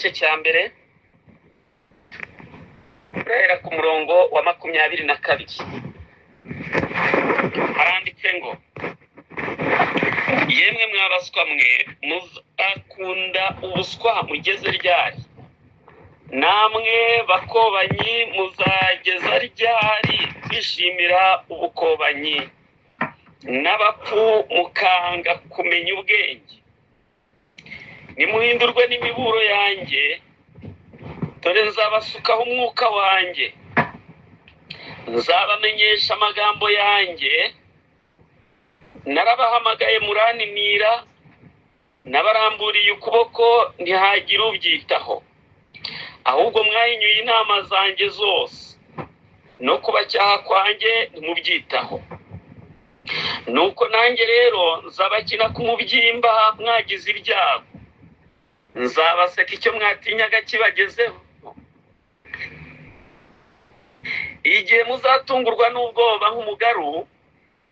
igice cya mbere guhera ku murongo wa 22 haranditse ngo yemwe mwabaswa mwe muzakunda ubuswa mugeze ryari, namwe bakobanyi muzageza ryari kwishimira ubukobanyi, n'abapfu mukanga kumenya ubwenge. Nimuhindurwe n'imiburo yanjye, dore nzabasukaho umwuka wanjye, nzabamenyesha amagambo yanjye. Narabahamagaye muranimira, nabaramburiye ukuboko ntihagire ubyitaho, ahubwo mwahinyuye inama zanjye zose, no kubacyaha kwanjye ntimubyitaho. Nuko nanjye rero nzabakina ku mubyimba mwagize ibyago, nzabaseka icyo mwatinyaga kibagezeho. Igihe muzatungurwa n'ubwoba nk'umugaru,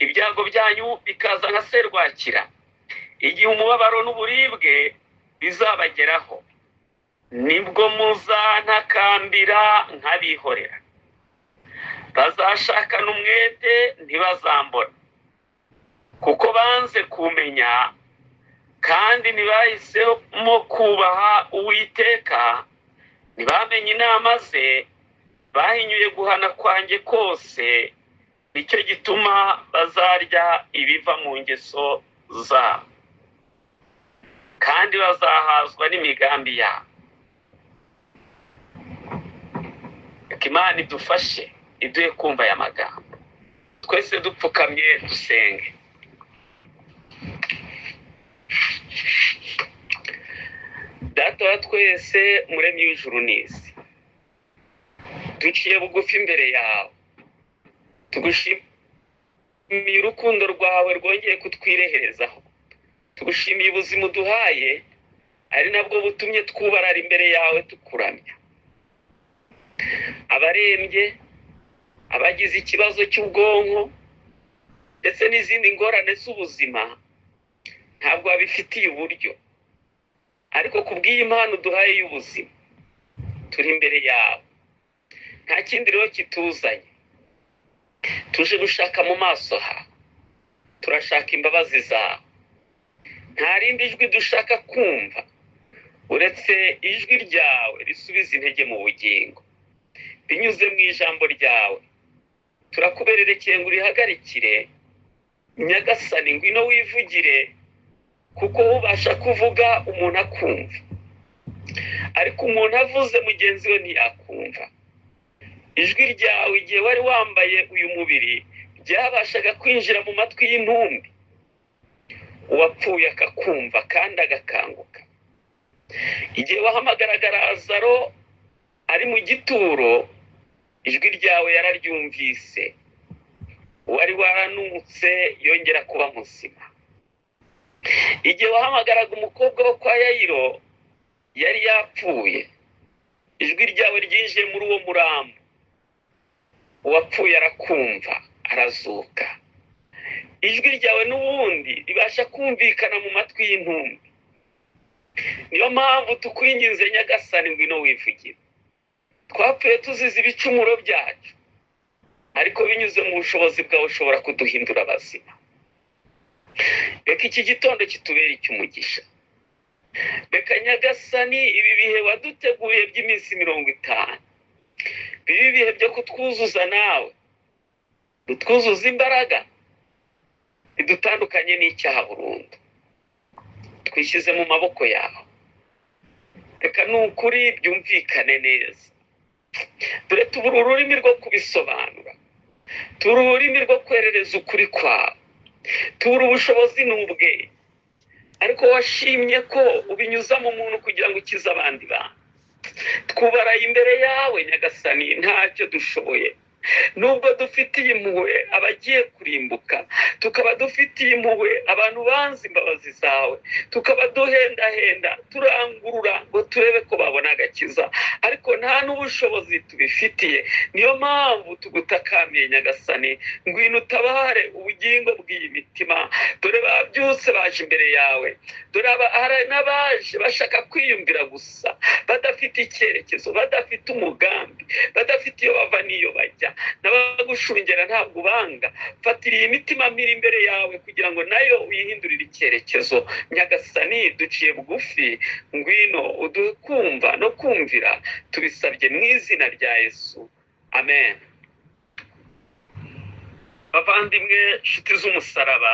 ibyago byanyu bikaza nka serwakira, igihe umubabaro n'uburibwe bizabageraho, nibwo muzantakambira nkabihorera. Bazashakana umwete ntibazambona, kuko banze kumenya kandi ntibahisemo kubaha Uwiteka, ntibamenye inama ze, bahinyuye guhana kwanjye kose. Nicyo gituma bazarya ibiva mu ngeso zabo, kandi bazahazwa n'imigambi yabo. Imana idufashe iduhe kumva aya magambo. Twese dupfukamye dusenge. Data wa twese, muremyi w'ijuru n'isi, duciye bugufi imbere yawe, tugushimiye urukundo rwawe rwongeye kutwireherezaho, tugushimiye ubuzima uduhaye, ari nabwo butumye twubarara imbere yawe tukuramya. Abarembye, abagize ikibazo cy'ubwonko ndetse n'izindi ngorane z'ubuzima ntabwo babifitiye uburyo, ariko kubw'iyi mpano uduhaye y'ubuzima turi imbere yawe. Nta kindi rero kituzanye, tuje gushaka mu maso hawe, turashaka imbabazi zawe. Nta rindi jwi dushaka kumva uretse ijwi ryawe risubiza intege mu bugingo binyuze mu ijambo ryawe. Turakubererekeye ngo urihagarikire Nyagasani, ngwino wivugire, kuko ubasha kuvuga umuntu akumva, ariko umuntu avuze mugenzi we ntiyakumva. Ijwi ryawe igihe wari wambaye uyu mubiri ryabashaga kwinjira mu matwi y'intumbi, uwapfuye akakumva kandi agakanguka. Igihe wahamagaraga Lazaro ari mu gituro, ijwi ryawe yararyumvise, uwari waranutse yongera kuba muzima. Igihe wahamagaraga umukobwa wo kwa Yayiro yari yapfuye, ijwi ryawe ryinjiye muri uwo murambo, uwapfuye arakumva arazuka. Ijwi ryawe n'ubundi ribasha kumvikana mu matwi y'intumbi. Niyo mpamvu tukwinginze Nyagasani, ngwino wivugire. Twapfuye tuzize ibicumuro byacu, ariko binyuze mu bushobozi bwawe ushobora kuduhindura abazima. Reka iki gitondo kitubere icy'umugisha. Reka Nyagasani ibi bihe waduteguye by'iminsi 50 bibe ibihe byo kutwuzuza nawe, dutwuzuza imbaraga, idutandukanye n'icyaha burundu. Twishyize mu maboko yawe, reka n'ukuri byumvikane neza. Dore tubura ururimi rwo kubisobanura, tubura ururimi rwo kwerereza ukuri kwawe, tubura ubushobozi n'ubwenge, ariko washimye ko ubinyuza mu muntu kugira ngo ukize abandi bantu. Twubaraye imbere yawe Nyagasani, ntacyo dushoboye. Nubwo dufitiye impuhwe abagiye kurimbuka, tukaba dufitiye impuhwe abantu banze imbabazi zawe, tukaba duhendahenda turangurura ngo turebe ko babona agakiza, ariko nta n'ubushobozi tubifitiye. Niyo mpamvu tugutakamiye Nyagasani, ngwino utabare ubugingo bw'iyi mitima. Dore babyutse baje imbere yawe, dore hari n'abaje bashaka kwiyumvira gusa, badafite icyerekezo, badafite umugambi, badafite iyo bava n'iyo bajya. N'abagushungera ntabwo ubanga. Fatira iyi mitima miri imbere yawe kugira ngo nayo uyihindurire icyerekezo. Nyagasani, duciye bugufi, ngwino uduhe kumva no kumvira, tubisabye mu izina rya Yesu, amen. Bavandimwe, nshuti z'umusaraba,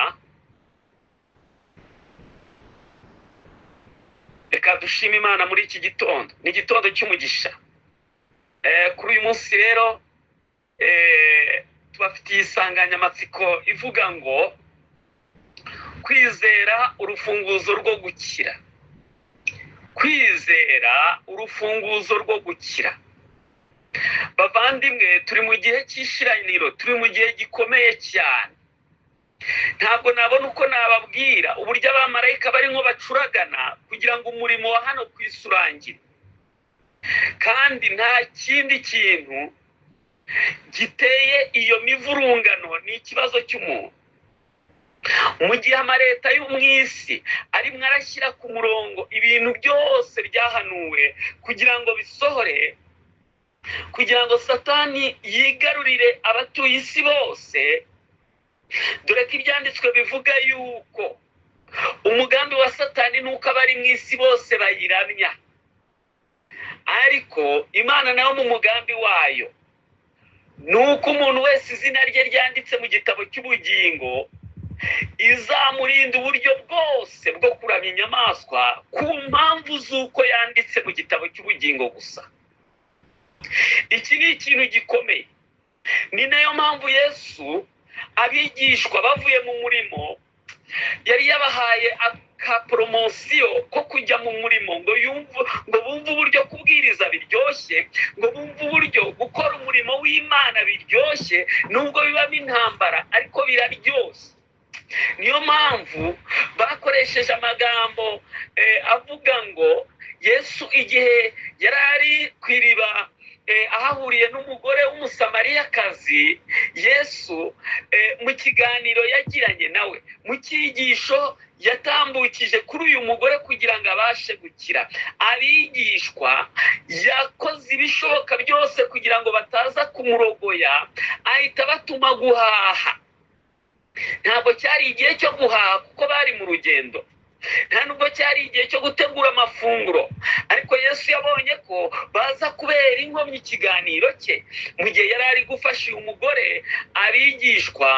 reka dushime Imana muri iki gitondo. Ni igitondo cy'umugisha. Kuri uyu munsi rero tubafitiye insanganyamatsiko ivuga ngo kwizera urufunguzo rwo gukira. Kwizera urufunguzo rwo gukira. Bavandimwe, turi mu gihe cy'ishiraniro, turi mu gihe gikomeye cyane. Ntabwo nabona uko nababwira uburyo abamarayika barimo bacuragana kugira ngo umurimo wa hano ku isi urangire. Kandi nta kindi kintu giteye iyo mivurungano ni ikibazo cy'umuntu. Mu gihe amaleta yo mu isi arimo arashyira ku murongo ibintu byose byahanuwe kugira ngo bisohore, kugira ngo Satani yigarurire abatuye isi bose, dore ko ibyanditswe bivuga yuko umugambi wa Satani nuko abari mu isi bose bayiramya. Ariko Imana nayo mu mugambi wayo nuko umuntu wese izina rye ryanditse mu gitabo cy'ubugingo izamurinda uburyo bwose bwo kuramya inyamaswa ku mpamvu z'uko yanditse mu gitabo cy'ubugingo gusa. Iki ni ikintu gikomeye. Ni nayo mpamvu Yesu abigishwa bavuye mu murimo yari yabahaye akaporomosiyo ko kujya mu murimo, ngo bumve uburyo kubwiriza biryoshye, ngo bumve uburyo gukora umurimo w'Imana biryoshye, nubwo bibamo intambara ariko biraryoshye. Niyo mpamvu bakoresheje amagambo avuga ngo Yesu igihe yari ari ku iriba ahahuriye n'umugore w'umusamariyakazi, Yesu mu kiganiro yagiranye nawe, mu cyigisho yatambukije kuri uyu mugore kugira ngo abashe gukira, abigishwa yakoze ibishoboka byose kugira ngo bataza kumurogoya, ahita batuma guhaha. Ntabwo cyari igihe cyo guhaha kuko bari mu rugendo, nta nubwo cyari igihe cyo gutegura amafunguro, ariko Yesu yabonye ko baza kubera inkomyi ikiganiro cye. Mu gihe yari ari gufasha uyu mugore, abigishwa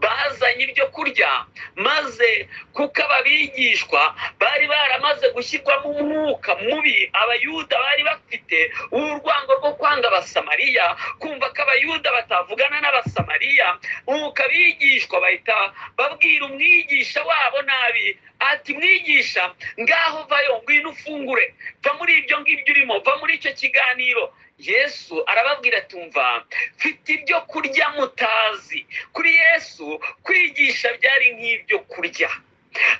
bazanye ibyo kurya, maze kuko ababigishwa bari baramaze gushyirwamo umwuka mubi abayuda bari bafite, urwango rwo kwanga abasamariya, kumva ko abayuda batavugana n'abasamariya, nuko abigishwa bahita babwira umwigisha wabo nabi ati, mwigisha, ngaho vayo, ngwino ufungure, va muri ibyo ngibyo urimo, va muri icyo kiganiro. Yesu arababwira ati, umva, mfite ibyo kurya mutazi. Kuri Yesu kwigisha byari nk'ibyo kurya.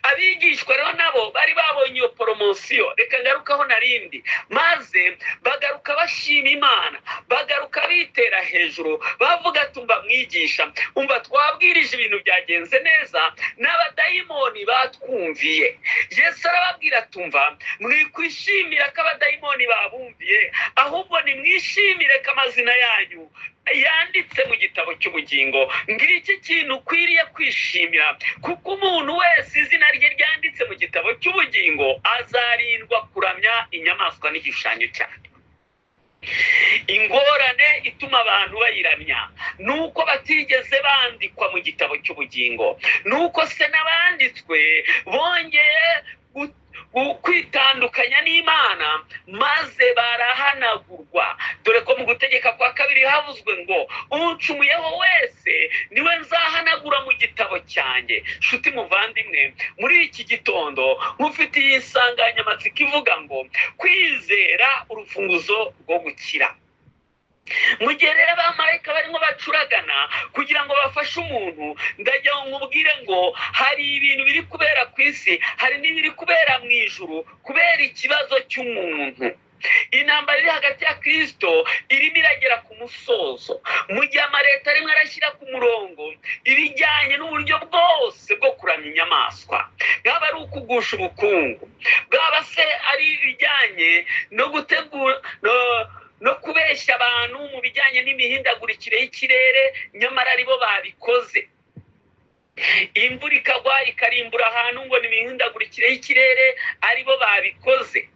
Abigishwa rero nabo bari babonye iyo poromosiyo, reka ngarukaho narindi, maze bagaruka bashima Imana, bagaruka bitera hejuru, bavuga ati, umva mwigisha, umva twabwirije ibintu byagenze neza, n'abadayimoni batwumviye. Yesu arababwira ati, umva, mwikwishimira ko abadayimoni babumviye, ahubwo nimwishimire ko amazina yanyu yanditse mu gitabo cy'ubugingo. Ngiki kintu ukwiriye kwishimira, kuko umuntu wese izina rye ryanditse mu gitabo cy'ubugingo azarindwa kuramya inyamaswa n'igishushanyo cyayo. Ingorane ituma abantu bayiramya nuko batigeze bandikwa mu gitabo cy'ubugingo, nuko se n'abanditswe bongeye kwitandukanya n'Imana maze barahanagurwa. Dore ko mu gutegeka kwa kabiri havuzwe ngo, uncumuyeho wese niwe nzahanagura mu gitabo cyanjye. Nshuti muvandimwe, muri iki gitondo nkufitiye insanganyamatsiko ivuga ngo kwizera urufunguzo rwo gukira. Mu gihe rero abamarayika barimo bacuragana kugira ngo bafashe umuntu, ndagira ngo nkubwire ngo hari ibintu biri kubera ku isi, hari n'ibiri kubera mu ijuru kubera ikibazo cy'umuntu. intambara iri hagati ya Kristo irimo iragera ku musozo, mu gihe amaleta rimwe arashyira ku murongo ibijyanye n'uburyo bwose bwo kuramya inyamaswa, bwaba ari ukugusha ubukungu, bwaba se ari ibijyanye no gutegura no kubeshya abantu mu bijyanye n'imihindagurikire y'ikirere, nyamara aribo babikoze. Imvura ikagwa ikarimbura ahantu ngo ni imihindagurikire y'ikirere, aribo babikoze.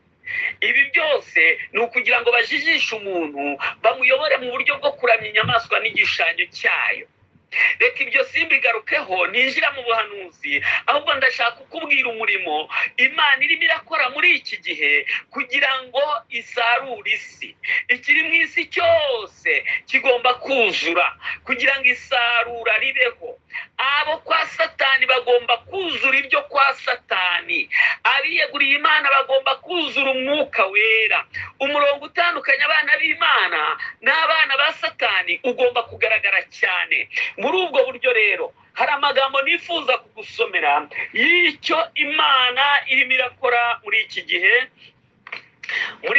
Ibi byose ni ukugira ngo bajijishe umuntu, bamuyobore mu buryo bwo kuramya inyamaswa n'igishushanyo cyayo. Reka ibyo simbigarukeho ninjira mu buhanuzi, ahubwo ndashaka kukubwira umurimo Imana irimo irakora muri iki gihe kugira ngo isarure isi. Ikiri mu isi cyose kigomba kuzura kugira ngo isarura ribeho. Abo kwa Satani bagomba kuzura ibyo kwa Satani, abiyeguriye Imana bagomba kuzura umwuka wera. Umurongo utandukanya abana b'Imana n'abana ba Satani ugomba kugaragara cyane. Muri ubwo buryo rero hari amagambo nifuza kugusomera y'icyo Imana irimo irakora muri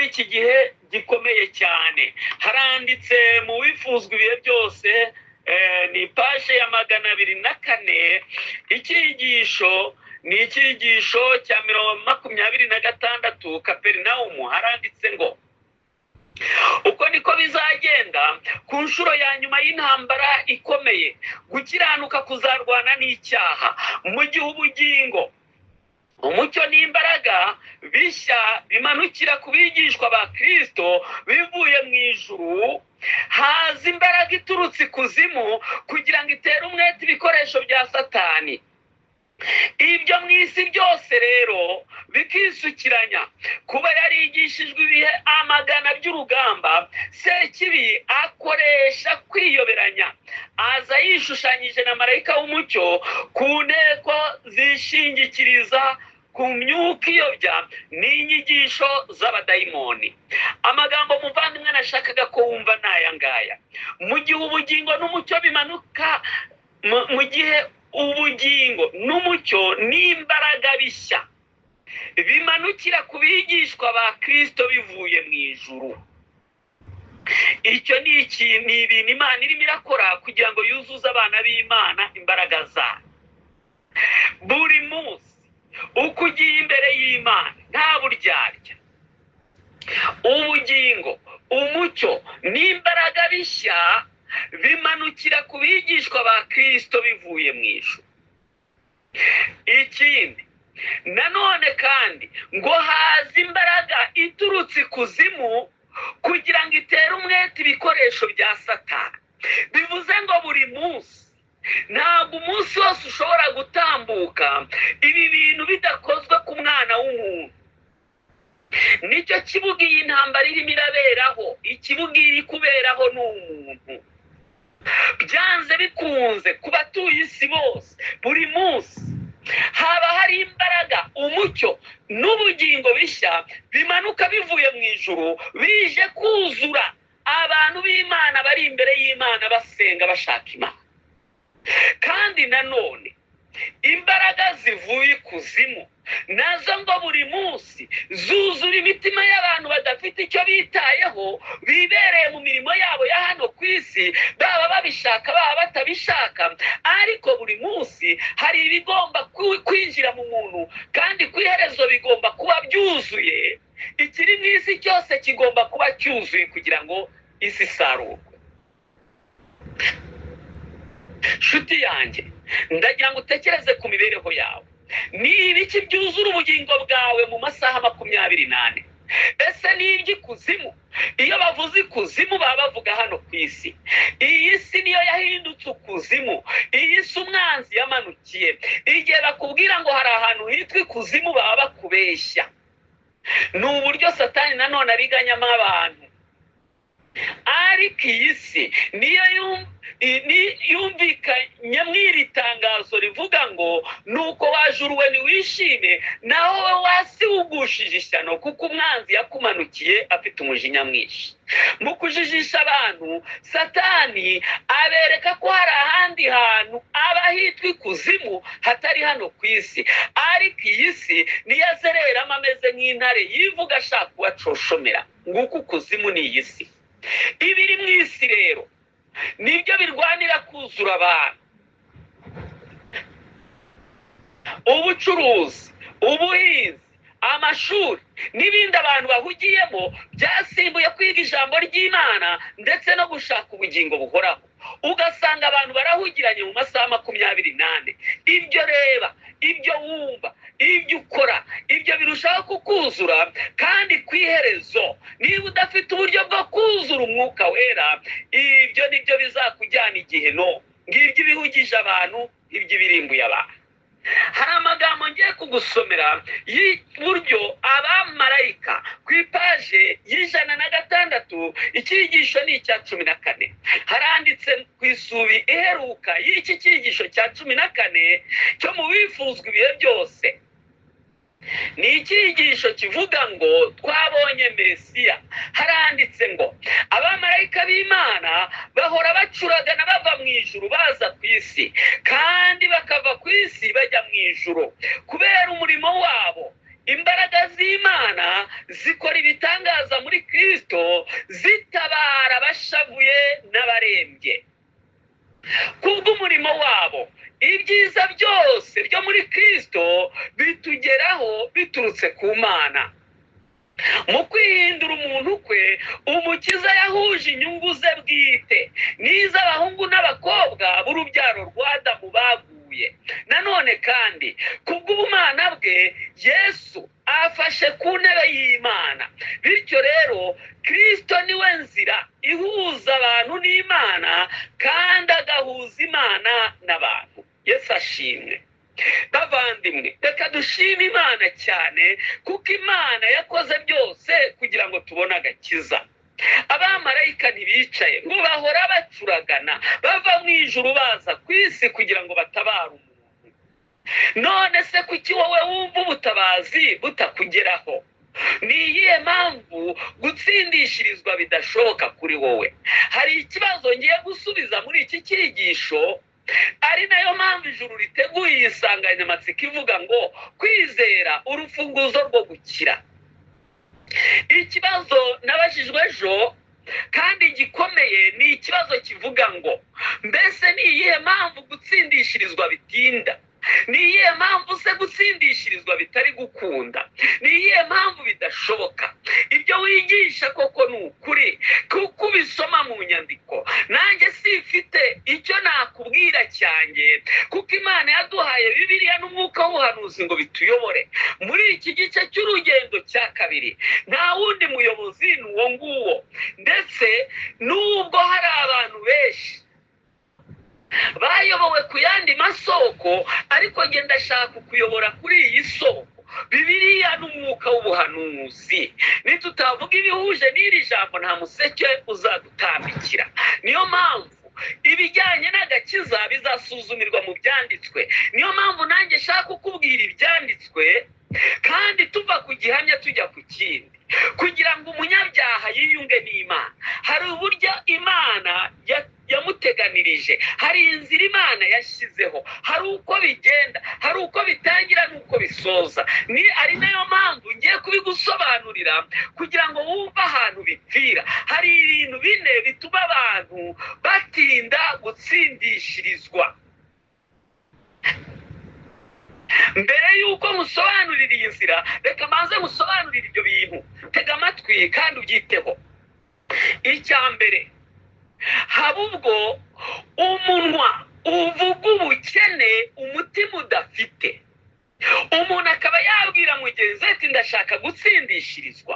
iki gihe gikomeye cyane. Haranditse mu wifuzwa ibihe byose, ni paje ya 204, icyigisho ni icyigisho cya 26 Kaperinawumu. Haranditse ngo uko niko bizagenda ku nshuro ya nyuma y'intambara ikomeye, gukiranuka kuzarwana n'icyaha, mu gihe ubugingo, umucyo n'imbaraga bishya bimanukira ku bigishwa ba Kristo bivuye mu ijuru, haza imbaraga iturutse ikuzimu kugira ngo itere umwete ibikoresho bya Satani. Ibyo mu isi byose rero bikisukiranya. Kuba yarigishijwe ibihe amagana by'urugamba, Sekibi akoresha kwiyoberanya, aza yishushanyije na marayika w'umucyo ku nteko zishingikiriza ku myuka iyobya n'inyigisho z'abadayimoni. Amagambo muvandimwe nashakaga ko wumva n'aya ngaya: mu gihe ubugingo n'umucyo bimanuka, mu gihe ubugingo n'umucyo n'imbaraga bishya bimanukira ku bigishwa ba Kristo bivuye mu ijuru. Icyo ni ibintu Imana irimo irakora kugira ngo yuzuze abana b'Imana imbaraga zayo. Buri munsi uko ugiye imbere y'Imana nta buryarya, ubugingo, umucyo n'imbaraga bishya bimanukira ku bigishwa ba Kristo bivuye mu ijuru. Ikindi nanone kandi ngo haza imbaraga iturutse ikuzimu kugira ngo itere umwete ibikoresho bya Satani. Bivuze ngo buri munsi, ntabwo umunsi wose ushobora gutambuka ibi bintu bidakozwe ku mwana w'umuntu. Nicyo kibuga iyi ntambara irimo iraberaho. Ikibuga iri kuberaho ni umuntu. Byanze bikunze ku batuye isi bose, buri munsi haba hari imbaraga, umucyo n'ubugingo bishya bimanuka bivuye mu ijuru, bije kuzura abantu b'Imana bari imbere y'Imana basenga bashaka Imana. Kandi nanone imbaraga zivuye ikuzimu nazo ngo buri munsi zuzura imitima y'abantu badafite icyo bitayeho, bibereye mu mirimo yabo ya hano ku isi, baba babishaka baba batabishaka. Ariko buri munsi hari ibigomba kwinjira mu muntu, kandi ku iherezo bigomba kuba byuzuye. Ikiri mu isi cyose kigomba kuba cyuzuye kugira ngo isi isarurwe. Nshuti yanjye, ndagira ngo utekereze ku mibereho yawe. Ni ibiki byuzura ubugingo bwawe mu masaha 24? Ese ni iby'ikuzimu? Iyo bavuze ikuzimu baba bavuga hano ku isi. Iyi si niyo yahindutse ukuzimu, iyi si umwanzi yamanukiye. Igihe bakubwira ngo hari ahantu hitwa ikuzimu baba bakubeshya. Ni uburyo Satani nanone ariganyamo abantu. ariko iyi si niyo yumvikanye mw'iri tangazo rivuga ngo nuko wajuruwe ntiwishime, naho we wasi wugushije ishyano, kuko umwanzi yakumanukiye afite umujinya mwinshi. Mu kujijisha abantu, Satani abereka ko hari ahandi hantu aba hitwa ikuzimu hatari hano ku isi, ariko iyi si niyo azereramo ameze nk'intare yivuga ashaka kubacoshomera. Nguko ukuzimu ni iyi si. Ibiri mu isi rero nibyo birwanira kuzura abantu: ubucuruzi, ubuhinzi, amashuri n'ibindi abantu bahugiyemo byasimbuye kwiga ijambo ry'Imana ndetse no gushaka ubugingo buhoraho. Ugasanga abantu barahugiranye mu masaha 24. Ibyo reba, ibyo wumva, ibyo ukora, ibyo birushaho kukuzura, kandi ku iherezo niba udafite uburyo bwo kuzura umwuka wera, ibyo nibyo bizakujyana igihe ngibyo ibihugije abantu, ibyo birimbuye abantu. Hari amagambo ngiye kugusomera y'uburyo abamarayika ku ipaje y'106, icyigisho ni icya 14. Haranditse ku isubi iheruka y'iki cyigisho cya 14 cyo mu bifuzwa ibihe byose. Ni icyigisho kivuga ngo twabonye Mesiya. Haranditse ngo abamarayika b'Imana bahora bacuragana bava mu ijuru baza ku isi, kandi bakava ku isi bajya mu ijuru kubera umurimo wabo. Imbaraga z'Imana zikora ibitangaza muri Kristo, zitabara abashavuye n'abarembye. Kubw'umurimo wabo, ibyiza byose byo muri Kristo bitugeraho biturutse ku Mana. Mu kwihindura umuntu kwe, Umukiza yahuje inyungu ze bwite n'iz'abahungu n'abakobwa b'urubyaro rwa Adamu baguye. Nanone kandi kubw'ubumana bwe, Yesu afashe ku ntebe y'Imana. Bityo rero Kristo niwe nzira ihuza abantu n'Imana, kandi agahuza Imana n'abantu. Yesu ashimwe. Bavandimwe, reka dushime Imana cyane, kuko Imana yakoze byose kugira ngo tubone agakiza. Abamarayika ntibicaye ngo bahora bacuragana bava mu ijuru baza ku isi kugira ngo batabare umuntu. None se kuki wowe wumva ubutabazi butakugeraho? Ni iyihe mpamvu gutsindishirizwa bidashoboka kuri wowe? Hari ikibazo ngiye gusubiza muri iki cyigisho, ari nayo mpamvu ijuru riteguye iyi nsanganyamatsiko ivuga ngo kwizera urufunguzo rwo gukira. Ikibazo nabajijwe ejo kandi gikomeye ni ikibazo kivuga ngo mbese ni iyihe mpamvu gutsindishirizwa bitinda? Ni iyihe mpamvu se gutsindishirizwa bitari gukunda? Ni iyihe mpamvu bidashoboka? Ibyo wigisha koko ni ukuri kuko ubisoma mu nyandiko. Nanjye sifite icyo nakubwira cyanjye, kuko Imana yaduhaye Bibiliya n'umwuka w'ubuhanuzi ngo bituyobore. Muri iki gice cy'urugendo cya 2, nta wundi muyobozi ni uwo nguwo, ndetse nubwo hari abantu benshi bayobowe ku yandi masoko, ariko ngenda ndashaka kuyobora kuri iyi soko, Bibiliya n'umwuka w'ubuhanuzi. Nitutavuga ibihuje n'iri jambo, nta museke uzadutambikira. Niyo mpamvu ibijyanye n'agakiza bizasuzumirwa mu byanditswe. Niyo mpamvu nanjye nshaka kukubwira ibyanditswe, kandi tuva ku gihamya tujya ku kindi, kugira ngo umunyabyaha yiyunge n'Imana. Hari uburyo Imana yamuteganirije, hari inzira Imana yashyizeho, hari uko bigenda, hari uko bitangira n'uko bisoza. Ari nayo mpamvu ngiye kubigusobanurira kugira ngo wumve ahantu bipfira. Hari ibintu 4 bituma abantu batinda gutsindishirizwa. Mbere yuko musobanurira iyi nzira, reka manze musobanurira ibyo bintu. Tega amatwi kandi ubyiteho. Icya mbere, haba ubwo umunwa uvuga ubukene umutima udafite. Umuntu akaba yabwira mugenzi ati ndashaka gutsindishirizwa,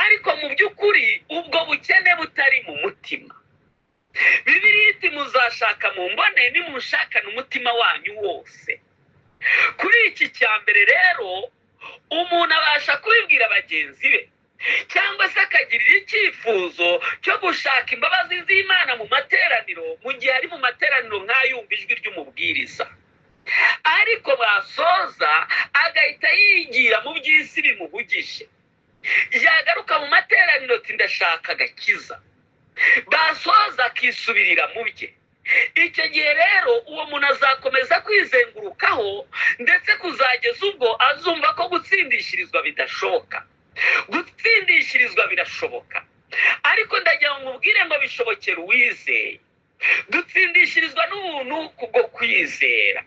ariko mu by'ukuri ubwo bukene butari mu mutima. Bibiliya iti muzashaka mumbone nimushakana umutima wanyu wose. Kuri iki cya mbere rero, umuntu abasha kubibwira bagenzi be cyangwa se akagirira icyifuzo cyo gushaka imbabazi z'Imana mu materaniro, mu gihe ari mu materaniro nk'ayumva ijwi ry'umubwiriza, ariko basoza agahita yigira mu by'isi bimuhugije, yagaruka mu materaniro ati ndashaka agakiza, basoza akisubirira mu bye. Icyo gihe rero uwo muntu azakomeza kwizengurukaho ndetse kuzageza ubwo azumva ko gutsindishirizwa bidashoboka. Gutsindishirizwa birashoboka, ariko ndagira ngo mubwire ngo bishobokera uwizeye. Dutsindishirizwa n'ubuntu kubwo kwizera.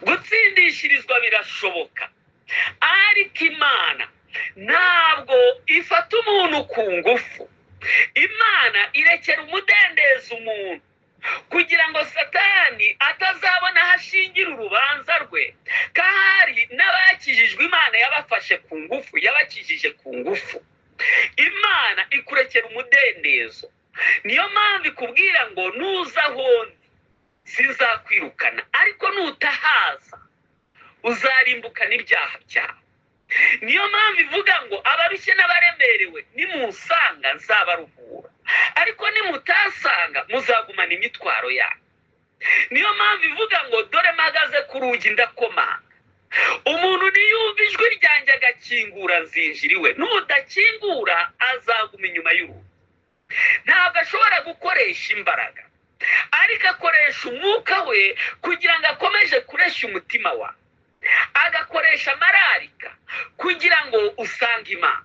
Gutsindishirizwa birashoboka, ariko Imana ntabwo ifata umuntu ku ngufu. Imana irekera umudendezo umuntu kugira ngo Satani atazabona hashingira urubanza rwe, kandi n'abakijijwe Imana yabafashe ku ngufu, yabakijije ku ngufu. Imana ikurekera umudendezo. Niyo mpamvu ikubwira ngo nuza ahondi sinzakwirukana, ariko nutahaza uzarimbukana ibyaha byawe. Niyo mpamvu ivuga ngo abarushye n'abaremerewe nimusanga nzabaruhura, ariko nimutasanga muzagumana imitwaro yanyu. Niyo mpamvu ivuga ngo dore mpagaze ku rugi ndakomanga, umuntu niyumva ijwi ryanjye agakingura nzinjira iwe, n'udakingura azaguma inyuma y'urugi. Ntabwo ashobora gukoresha imbaraga, ariko akoresha umwuka we kugira ngo akomeze kureshya umutima wawe, agakoresha amararika kugira ngo usange Imana.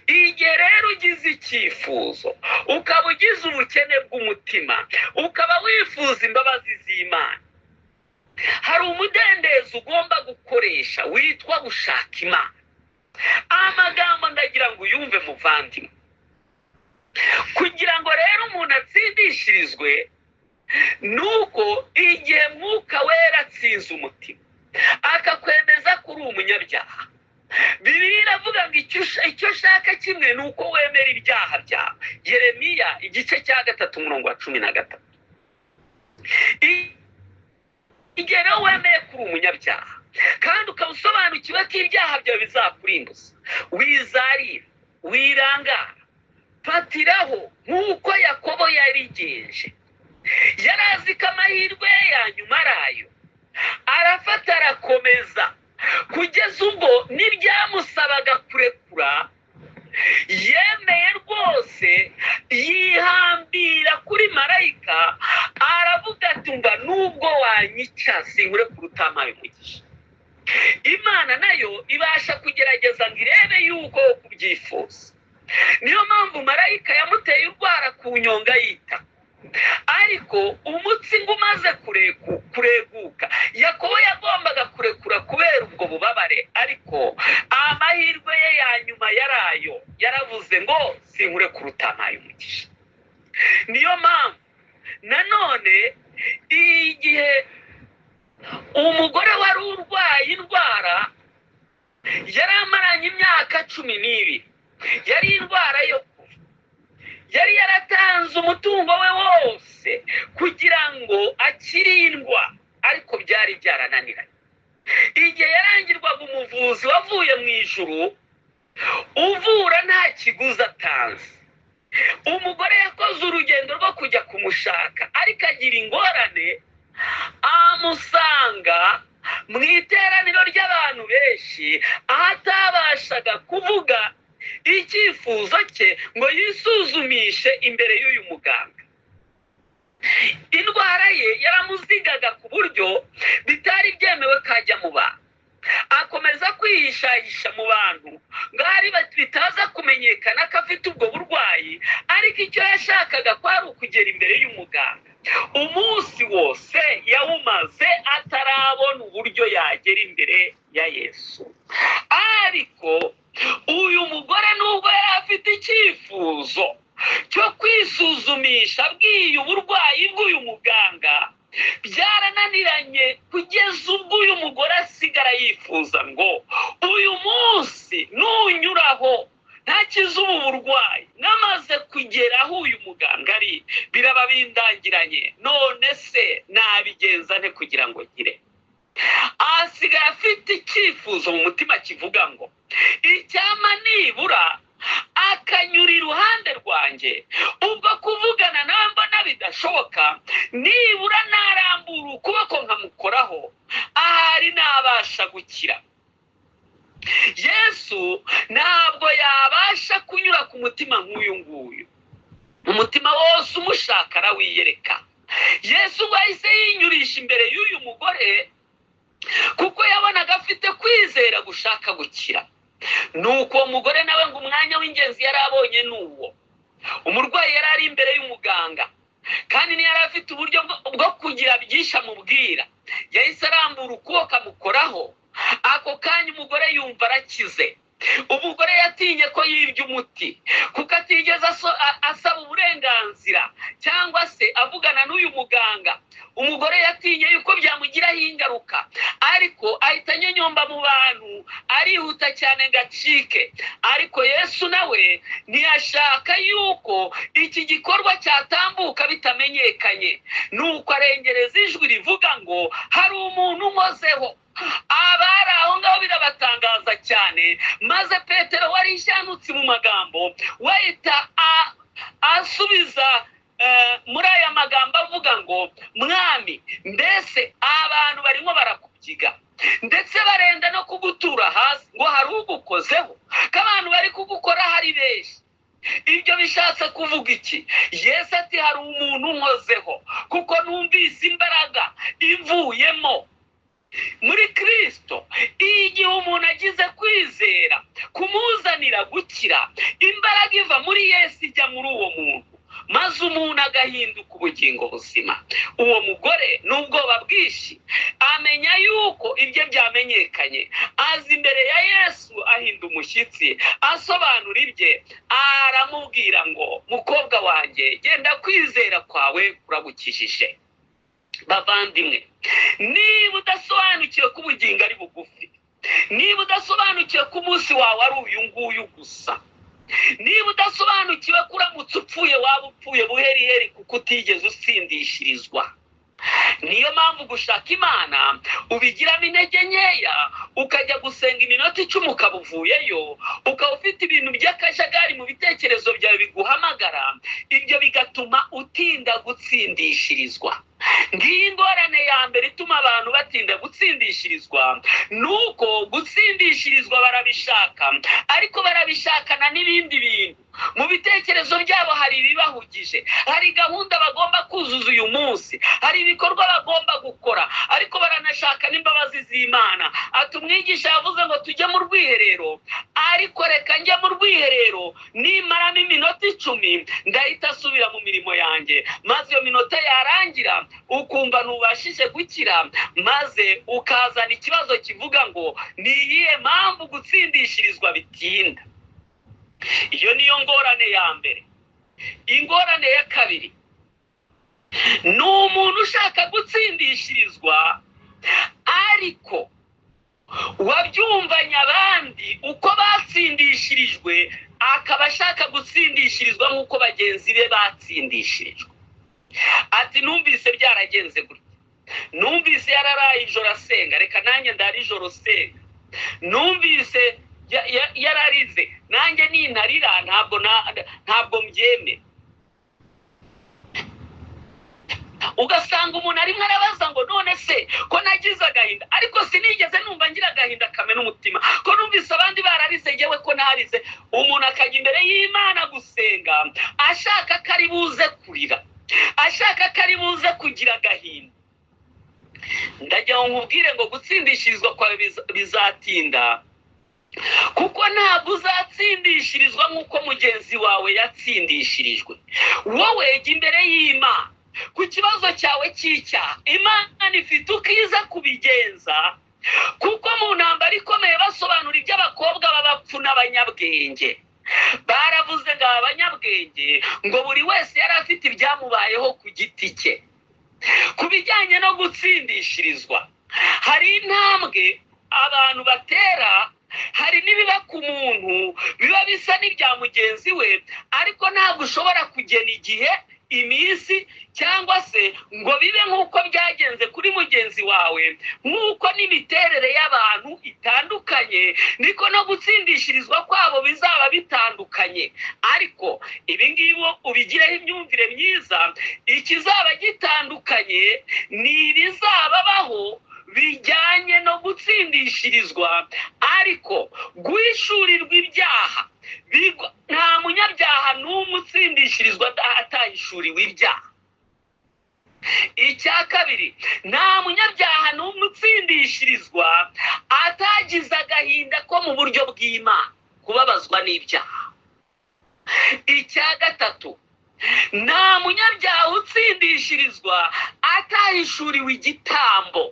Igihe rero ugize icyifuzo, ukaba ugize ubukene bw'umutima, ukaba wifuza imbabazi z'Imana, hari umudendezo ugomba gukoresha witwa gushaka Imana. Amagambo ndagira ngo uyumve muvandimwe. Kugira ngo rero umuntu atsindishirizwe, nuko igihe Mwuka Wera atsinze umutima akakwemeza ko uri umunyabyaha, Bibiliya iravuga ngo icyo ushaka kimwe ni uko wemera ibyaha byawe. Yeremiya igice cya 3:13. Igihe rero wemeye ko uri umunyabyaha kandi ukaba usobanukiwe ko ibyaha byawe bizakurimbuza, wizarira, wirangara, fatiraho nk'uko Yakobo yarigenje. Yari azi ko amahirwe ya nyuma arayo, arafata arakomeza kugeza ubwo n'ibyamusabaga kurekura yemeye rwose, yihambira kuri marayika, aravuga ati mba nubwo wanyica sinkure kurutamaye umugisha. Imana nayo ibasha kugerageza ngo irebe yuko kubyifuza. Niyo mpamvu marayika yamuteye urwara ku nyonga yita, ariko umutsi ngo umaze kureguka, Yakobo yagombaga kurekura kubera ubwo bubabare, ariko amahirwe ye ya nyuma yarayo, yaravuze ngo sinkure kurutamaye umugisha. Niyo mpamvu nanone igihe umugore wari urwaye indwara yari amaranye imyaka 12, yari indwara yo kuva, yari yaratanze umutungo we wose kugira ngo akirindwa, ariko byari byarananiranye. Igihe yarangirwaga umuvuzi wavuye mu ijuru uvura nta kiguzi atanze, umugore yakoze urugendo rwo kujya kumushaka, ariko agira ingorane, amusanga mu iteraniro ry'abantu benshi, aho atabashaga kuvuga icyifuzo cye ngo yisuzumishe imbere y'uyu muganga. Indwara ye yaramuzigaga ku buryo bitari byemewe kajya mu bantu, akomeza kwihishahisha mu bantu ngari bitaza kumenyekana ko afite ubwo burwayi, ariko icyo yashakaga kwari ukugera imbere y'umuganga. Umunsi wose yawumaze atarabona uburyo yagera imbere ya Yesu. Ariko uyu mugore nubwo yari afite icyifuzo cyo kwisuzumisha abwiye uburwayi bw'uyu muganga, byarananiranye kugeza ubwo uyu mugore asigara yifuza ngo uyu munsi nunyuraho ntakize ubu burwayi, namaze kugera aho uyu muganga ari biraba bindangiranye, none se nabigenza nte kugira ngo nkire? asigaye afite icyifuzo mu mutima kivuga ngo icyama nibura akanyura iruhande rwanjye, ubwo kuvugana nawe mbona bidashoboka, nibura narambura ukuboko nkamukoraho, ahari nabasha gukira. Yesu ntabwo yabasha kunyura ku mutima nk'uyu nguyu. Umutima wose umushaka arawiyereka. Yesu ngo ahise yinyurisha imbere y'uyu mugore kuko yabonaga afite kwizera gushaka gukira. Nuko uwo mugore nawe ngo umwanya w'ingenzi yari abonye n'uwo. Umurwayi yari ari imbere y'umuganga kandi ntiyari afite uburyo bwo kugira byinshi amubwira. Yahise arambura ukuboko amukoraho, ako kanya umugore yumva arakize. Umugore yatinye ko yibye umuti kuko atigeze asaba uburenganzira cyangwa se avugana n'uyu muganga. Umugore yatinye yuko byamugiraho ingaruka, ariko ahita anyonyomba mu bantu, arihuta cyane ngo acike. Ariko Yesu nawe ntiyashaka yuko iki gikorwa cyatambuka bitamenyekanye. Nuko arengereza ijwi rivuga ngo hari umuntu unkozeho. Abari aho ngaho birabatangaza cyane, maze Petero wari ishanutse mu magambo wahita asubiza muri aya magambo avuga ngo mwami, mbese abantu barimo barakubyiga ndetse barenda no kugutura hasi ngo hari ugukozeho, ko abantu bari kugukora hari benshi. Ibyo bishatse kuvuga iki? Yesu ati hari umuntu unkozeho kuko numvise imbaraga ivuyemo muri Kristo. Igihe umuntu agize kwizera kumuzanira gukira, imbaraga iva muri Yesu ijya muri uwo muntu, maze umuntu agahinduka ubugingo buzima. Uwo mugore n'ubwoba bwinshi amenya yuko ibyo byamenyekanye, aza imbere ya Yesu ahinda umushyitsi, asobanura ibye, aramubwira ngo mukobwa wanjye, genda kwizera kwawe kuragukijije. Bavandimwe, niba udasobanukiwe ko ubugingo ari bugufi, niba udasobanukiwe ko umunsi wawe ari uyu nguyu gusa, niba udasobanukiwe ko uramutse upfuye waba upfuye buheriheri kuko utigeze utsindishirizwa, niyo mpamvu gushaka Imana ubigiramo intege nkeya, ukajya gusenga iminota 10 ukaba uvuyeyo, ukaba ufite ibintu by'akajagari mu bitekerezo byawe biguhamagara. Ibyo bigatuma utinda gutsindishirizwa. Ngiyi ingorane ya mbere ituma abantu batinda gutsindishirizwa, nuko gutsindishirizwa barabishaka, ariko barabishakana n'ibindi bintu. Mu bitekerezo byabo hari ibibahugije, hari gahunda bagomba kuzuza uyu munsi, hari ibikorwa bagomba gukora, ariko baranashaka n'imbabazi z'Imana. Ati umwigisha yavuze ngo tujye mu rwiherero, ariko reka njye mu rwiherero nimaramo iminota 10 ndahita asubira mu mirimo yanjye. Maze iyo minota yarangira ukumva ntubashije gukira, maze ukazana ikibazo kivuga ngo ni iyihe mpamvu gutsindishirizwa bitinda. Iyo niyo ngorane ya mbere. Ingorane ya kabiri ni umuntu ushaka gutsindishirizwa ariko wabyumvanye abandi uko batsindishirijwe, akaba ashaka gutsindishirizwa nk'uko bagenzi be batsindishirijwe. Ati numvise byaragenze gutya, numvise yararaye ijoro asenga, reka nanjye ndari ijoro senga. Numvise yararize, nanjye nintarira ntabwo mbyeme. Ugasanga umuntu arimo arabaza ngo none se ko nagize agahinda ariko sinigeze numva ngira agahinda kamena umutima, ko numvise abandi bararize yewe ko narize. Umuntu akajya imbere y'Imana gusenga ashaka ko ari buze kurira, ashaka ko ari buze kugira agahinda. Ndagira ngo nkubwire ngo gutsindishirizwa kwawe bizatinda, kuko ntabwo uzatsindishirizwa nk'uko mugenzi wawe yatsindishirijwe. Wowe jya imbere y'Imana ku kibazo cyawe cy'icyaha. Imana ifite uko iza kubigenza, kuko mu ntambara ikomeye basobanura iby'abakobwa b'abapfu n'abanyabwenge. Baravuze ngo abanyabwenge ngo buri wese yari afite ibyamubayeho ku giti cye. Ku bijyanye no gutsindishirizwa, hari intambwe abantu batera, hari n'ibiba ku muntu biba bisa n'ibya mugenzi we, ariko ntabwo ushobora kugena igihe iminsi cyangwa se ngo bibe nk'uko byagenze kuri mugenzi wawe, nk'uko n'imiterere y'abantu itandukanye niko no gutsindishirizwa kwabo bizaba bitandukanye. Ariko ibi ngibi ubigireho imyumvire myiza, ikizaba gitandukanye ni ibizababaho bijyanye no gutsindishirizwa, ariko guhishurirwa ibyaha. Nta munyabyaha n'umwe utsindishirizwa atahishuriwe ibyaha. Icya kabiri, nta munyabyaha n'umwe utsindishirizwa atagize agahinda ko mu buryo bw'Imana, kubabazwa n'ibyaha. Icya gatatu, nta munyabyaha utsindishirizwa atahishuriwe igitambo.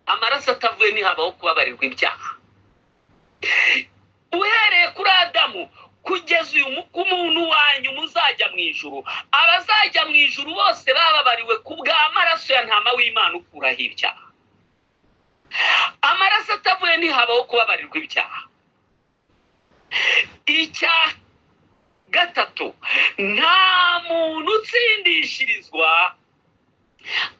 Amaraso atavuye ntihabaho kubabarirwa ibyaha. Uhereye kuri Adamu kugeza umuntu wanyu muzajya mu ijuru, abazajya mu ijuru bose bababariwe ku bw'amaraso ya ntama w'Imana ukuraho ibyaha. Amaraso atavuye ntihabaho kubabarirwa ibyaha. Icya gatatu, nta muntu utsindishirizwa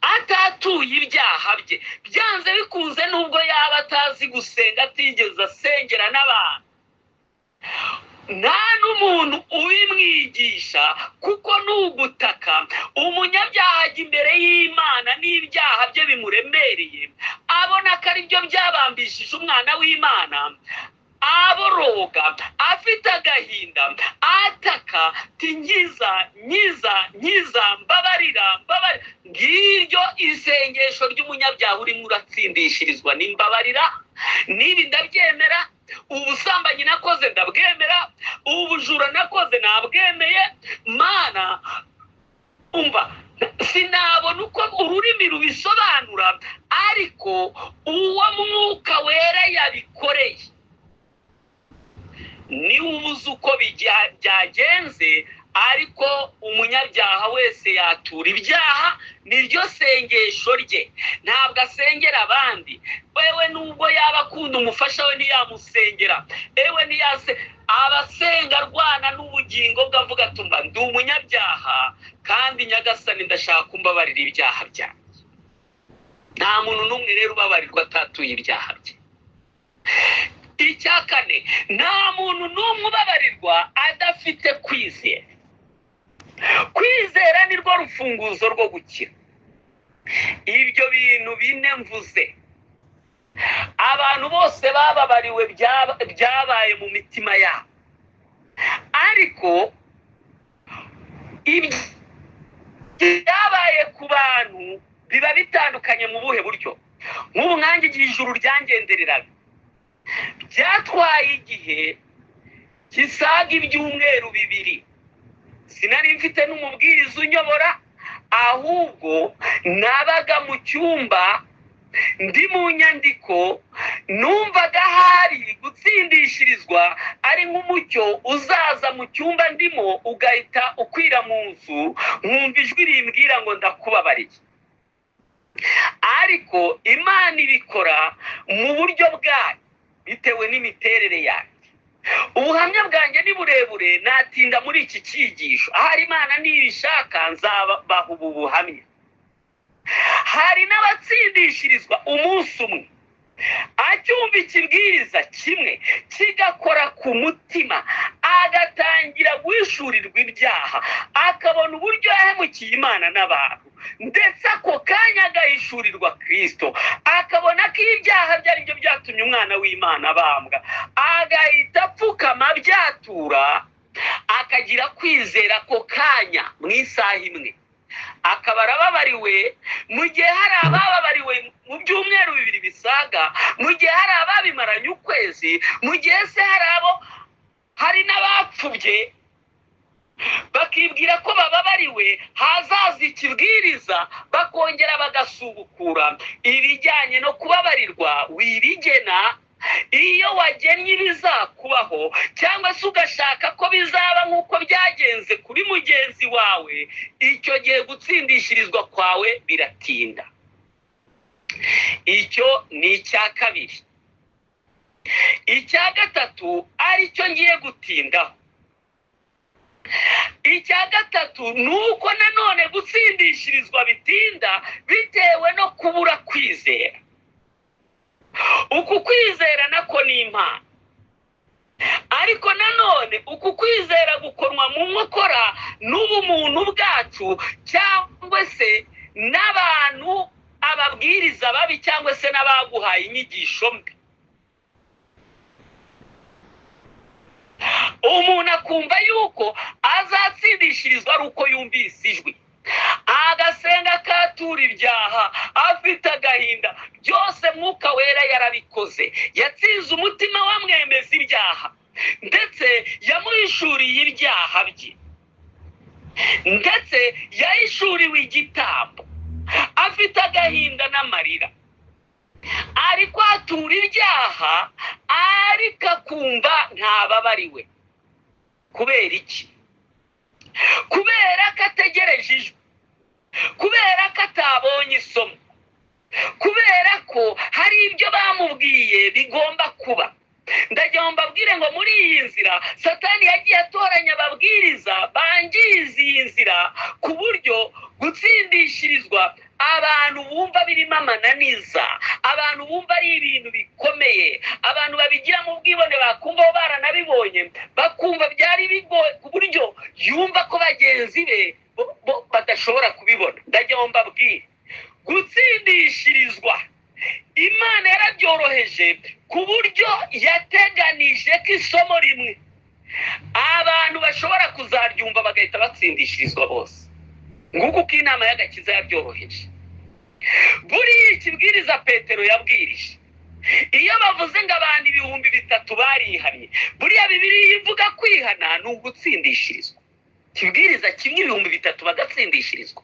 atatuye ibyaha bye, byanze bikunze nubwo yaba atazi gusenga, atigeze asengera n'abantu. Nta n'umuntu ubimwigisha, kuko n'ugutaka umunyabyaha ajya imbere y'Imana n'ibyaha bye bimuremereye, abona ko ari byo byabambishije umwana w'Imana, aboroga afite agahinda, ataka ati nkiza mbabarira. Ngiryo isengesho ry'umunyabyaha urimo uratsindishirizwa. Nimbabarira, niba ndabyemera, ubusambanyi nakoze ndabwemera, ubujura nakoze nabwemeye. Mana, umva, sinabona uko ururimi rubisobanura, ariko uwo Mwuka Wera yabikoreye niwe ubuze uko byagenze. Ariko umunyabyaha wese yatura ibyaha, niryo sengesho rye. Ntabwo asengera abandi. Wewe nubwo yaba akunda umufasha we ntiyamusengera, ewe abasenga arwana n'ubugingo bwe, avuga ati mba ndi umunyabyaha kandi Nyagasani ndashaka kumbabarira ibyaha byanjye. Nta muntu n'umwe rero ubabarirwa atatuye ibyaha bye. Icya kane, nta muntu n'umwe ubabarirwa adafite kwizera. Kwizera ni rwo rufunguzo rwo gukira. Ibyo bintu bine mvuze, abantu bose bababariwe byabaye mu mitima yabo. Ariko ibyabaye ku bantu biba bitandukanye mu buhe buryo? Nk'ubu nkanjye igihe ijuru ryangendereraga, byatwaye igihe kisaga ibyumweru 2. Sinari mfite n'umubwiriza unyobora, ahubwo nabaga mu cyumba ndi mu nyandiko, numvaga hari gutsindishirizwa ari nk'umucyo uzaza mu cyumba ndimo ugahita ukwira mu nzu, nkumva ijwi rimbwira ngo ndakubabariye. Ariko Imana ibikora mu buryo bwayo bitewe n'imiterere yayo. Ubuhamya bwanjye ni burebure, natinda muri iki cyigisho. Ahari Imana nibishaka nzabaha ubu buhamya. Hari n'abatsindishirizwa umunsi umwe, acyumva ikibwiriza kimwe kigakora ku mutima, agatangira guhishurirwa ibyaha, akabona uburyo yahemukiye Imana n'abantu, ndetse ako kanya agahishurirwa Kristo, akabona ko ibyaha byari byo byatumye umwana w'Imana abambwa, agahita apfukama byatura, akagira kwizera ako kanya mu isaha imwe, akaba arababariwe. Mu gihe hari abababariwe mu byumweru 2 bisaga, mu gihe hari ababimaranye ukwezi, mu gihe se hari n'abapfubye bakibwira ko bababariwe, hazaza ikibwiriza bakongera bagasubukura. Ibijyanye no kubabarirwa wibigena. Iyo wagennye ibizakubaho cyangwa se ugashaka ko bizaba nk'uko byagenze kuri mugenzi wawe, icyo gihe gutsindishirizwa kwawe biratinda. Icyo ni icya kabiri. Icya gatatu aricyo ngiye gutindaho, icya gatatu ni uko nanone gutsindishirizwa bitinda bitewe no kubura kwizera. Uku kwizera nako ni impano, ariko nanone uku kwizera gukorwa mu nkokora n'ubumuntu bwacu cyangwa se n'abantu, ababwiriza babi cyangwa se n'abaguhaye inyigisho mbi. Umuntu akumva yuko azatsindishirizwa ari uko yumvise ijwi, agasenga akatura ibyaha afite agahinda. Byose Mwuka Wera yarabikoze, yatsinze umutima wamwemeza ibyaha ndetse yamuhishuriye ibyaha bye, ndetse yahishuriwe igitambo, afite agahinda n'amarira, ari kwatura ibyaha ariko akumva ntababariwe. Kubera iki? Kubera ko ategereje ijwi, kubera ko atabonye isomo, kubera ko hari ibyo bamubwiye bigomba kuba. Ndagira ngo mbabwire ngo muri iyi nzira Satani yagiye atoranya ababwiriza bangiza iyi nzira, ku buryo gutsindishirizwa abantu bumva birimo amananiza, abantu bumva ari ibintu bikomeye, abantu babigira mu bwibone, bakumva bo baranabibonye, bakumva byari bigoye ku buryo yumva ko bagenzi be badashobora kubibona. Ndagira ngo mbabwire, gutsindishirizwa Imana yarabyoroheje ku buryo yateganije ko isomo rimwe abantu bashobora kuzaryumva bagahita batsindishirizwa bose. Nguko uko inama y'agakiza yabyoroheje. Buriya ikibwiriza Petero yabwirije, iyo bavuze ngo abantu 3,000 barihanye, buriya Bibiliya ivuga kwihana ni ugutsindishirizwa. Ikibwiriza kimwe 3,000 bagatsindishirizwa.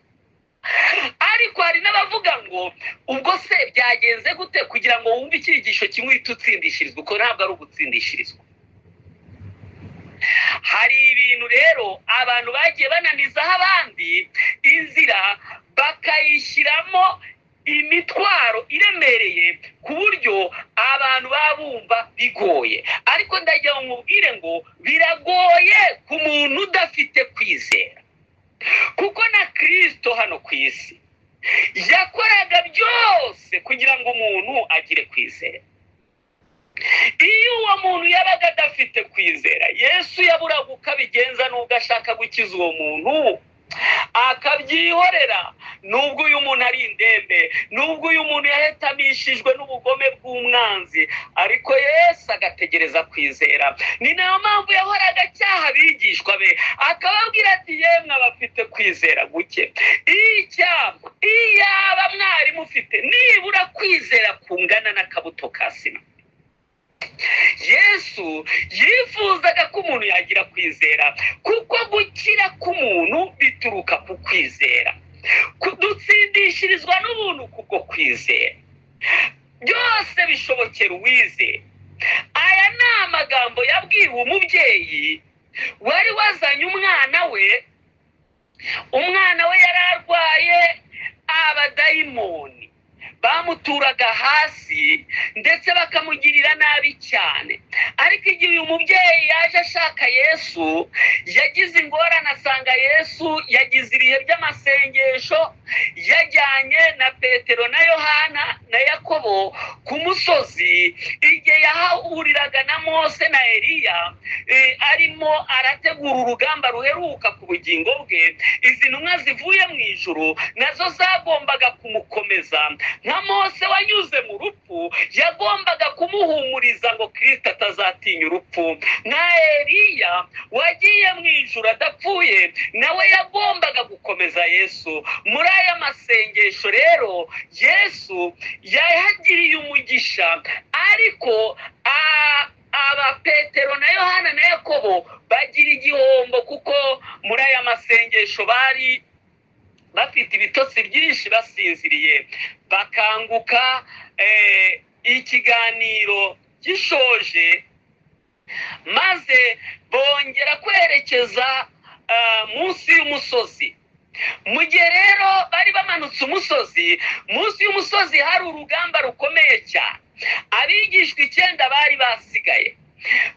Ariko hari n'abavuga ngo ubwo se byagenze gute kugira ngo wumve icyigisho kimwe uhite utsindishirizwa? Uko ntabwo ari ugutsindishirizwa. Hari ibintu rero abantu bagiye bananizaho abandi inzira, bakayishyiramo imitwaro iremereye ku buryo abantu babumva bigoye. Ariko ndagira ngo mubwire ngo biragoye ku muntu udafite kwizera, kuko na Kristo hano ku isi yakoraga byose kugira ngo umuntu agire kwizera. Iyo uwo muntu yabaga adafite kwizera, Yesu yaburaga uko abigenza n'ubwo ashaka gukiza uwo muntu akabyihorera. Nubwo uyu muntu ari indembe, nubwo uyu muntu yahetamishijwe n'ubugome bw'umwanzi, ariko Yesu agategereza kwizera. Ni nayo mpamvu yahoraga acyaha abigishwa be, akababwira ati yemwe abafite kwizera guke, iyaba mwari mufite nibura kwizera kungana n'akabuto ka sima. Yesu yifuzaga ko umuntu yagira kwizera, kuko gukira k'umuntu bituruka ku kwizera. Dutsindishirizwa n'ubuntu kubwo kwizera. Byose bishobokera uwizera. Aya ni amagambo yabwiwe umubyeyi wari wazanye umwana we. Umwana we yari arwaye abadayimoni, bamuturaga hasi ndetse bakamugirira nabi cyane. Ariko igihe uyu mubyeyi yaje ashaka Yesu, yagize ingorane, asanga Yesu yagize ibihe by'amasengesho, yajyanye na Petero na Yohana na Yakobo ku musozi, igihe yahahuriraga na Mose na Eliya, arimo arategura urugamba ruheruka ku bugingo bwe. Izi ntumwa zivuye mu ijuru nazo zagombaga kumukomeza. Nka Mose wanyuze mu rupfu, yagombaga kumuhumuriza ngo Kristo atazatinya urupfu. Nka Eliya wagiye mu ijuru adapfuye, nawe yagombaga gukomeza Yesu. Muri aya masengesho rero Yesu yahagiriye umugisha, ariko aba Petero na Yohana na Yakobo bagira igihombo, kuko muri aya masengesho bari bafite ibitotsi byinshi basinziriye. Bakanguka ikiganiro gishoje, maze bongera kwerekeza munsi y'umusozi. Mu gihe rero bari bamanutse umusozi, munsi y'umusozi hari urugamba rukomeye cyane. Abigishwa 9 bari basigaye.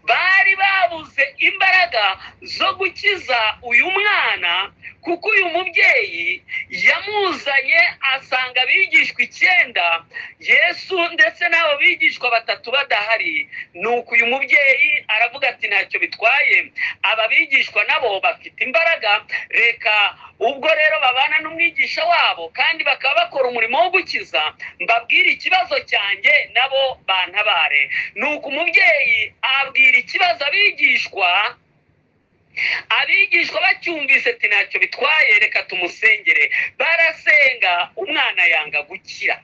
bari babuze imbaraga zo gukiza uyu mwana, kuko uyu mubyeyi yamuzanye asanga abigishwa 9 Yesu ndetse n'abo bigishwa 3 badahari. Nuko uyu mubyeyi aravuga ati ntacyo bitwaye, aba bigishwa nabo bafite imbaraga, reka ubwo rero babana n'umwigisha wabo kandi bakaba bakora umurimo wo gukiza, mbabwire ikibazo cyanjye nabo bantabare. Nuko umubyeyi abwira ikibazo abigishwa bacyumvise ati ntacyo bitwaye, reka tumusengere. Barasenga, umwana yanga gukira.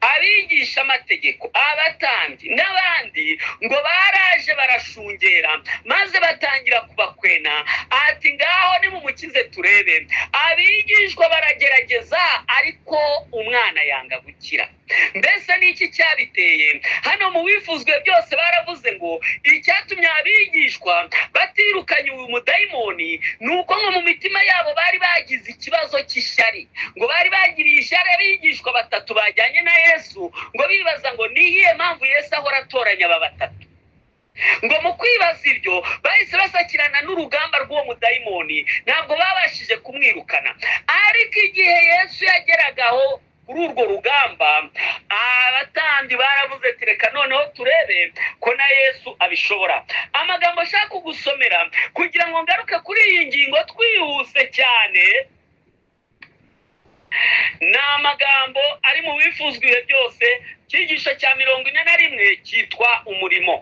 Abigisha amategeko, abatambyi n'abandi ngo baraje barashungera, maze batangira kubakwena ati ngaho nimumukize turebe. Abigishwa baragerageza, ariko umwana yanga gukira. Mbese niki cyabiteye? Hano mu bifuzwe byose baravuze ngo icyatumye abigishwa batirukanye uyu mudayimoni nuko ngo mu mitima yabo bari bagize ikibazo cy'ishyari, ngo bari bagiriye ishyari abigishwa 3 bajyanye na Yesu, ngo bibaza ngo niyihe mpamvu Yesu ahora atoranya aba 3. Ngo mu kwibaza ibyo bahise basakirana n'urugamba rw'uwo mudayimoni, ntabwo babashije kumwirukana. Ariko igihe Yesu yageragaho kuri urwo rugamba, abatandi baravuze ati reka noneho turebe ko na Yesu abishobora. Amagambo ashaka kugusomera kugira ngo ngaruke kuri iyi ngingo twihuse cyane, ni amagambo ari mu bifuzwe byose, cyigisho cya 41 cyitwa umurimo.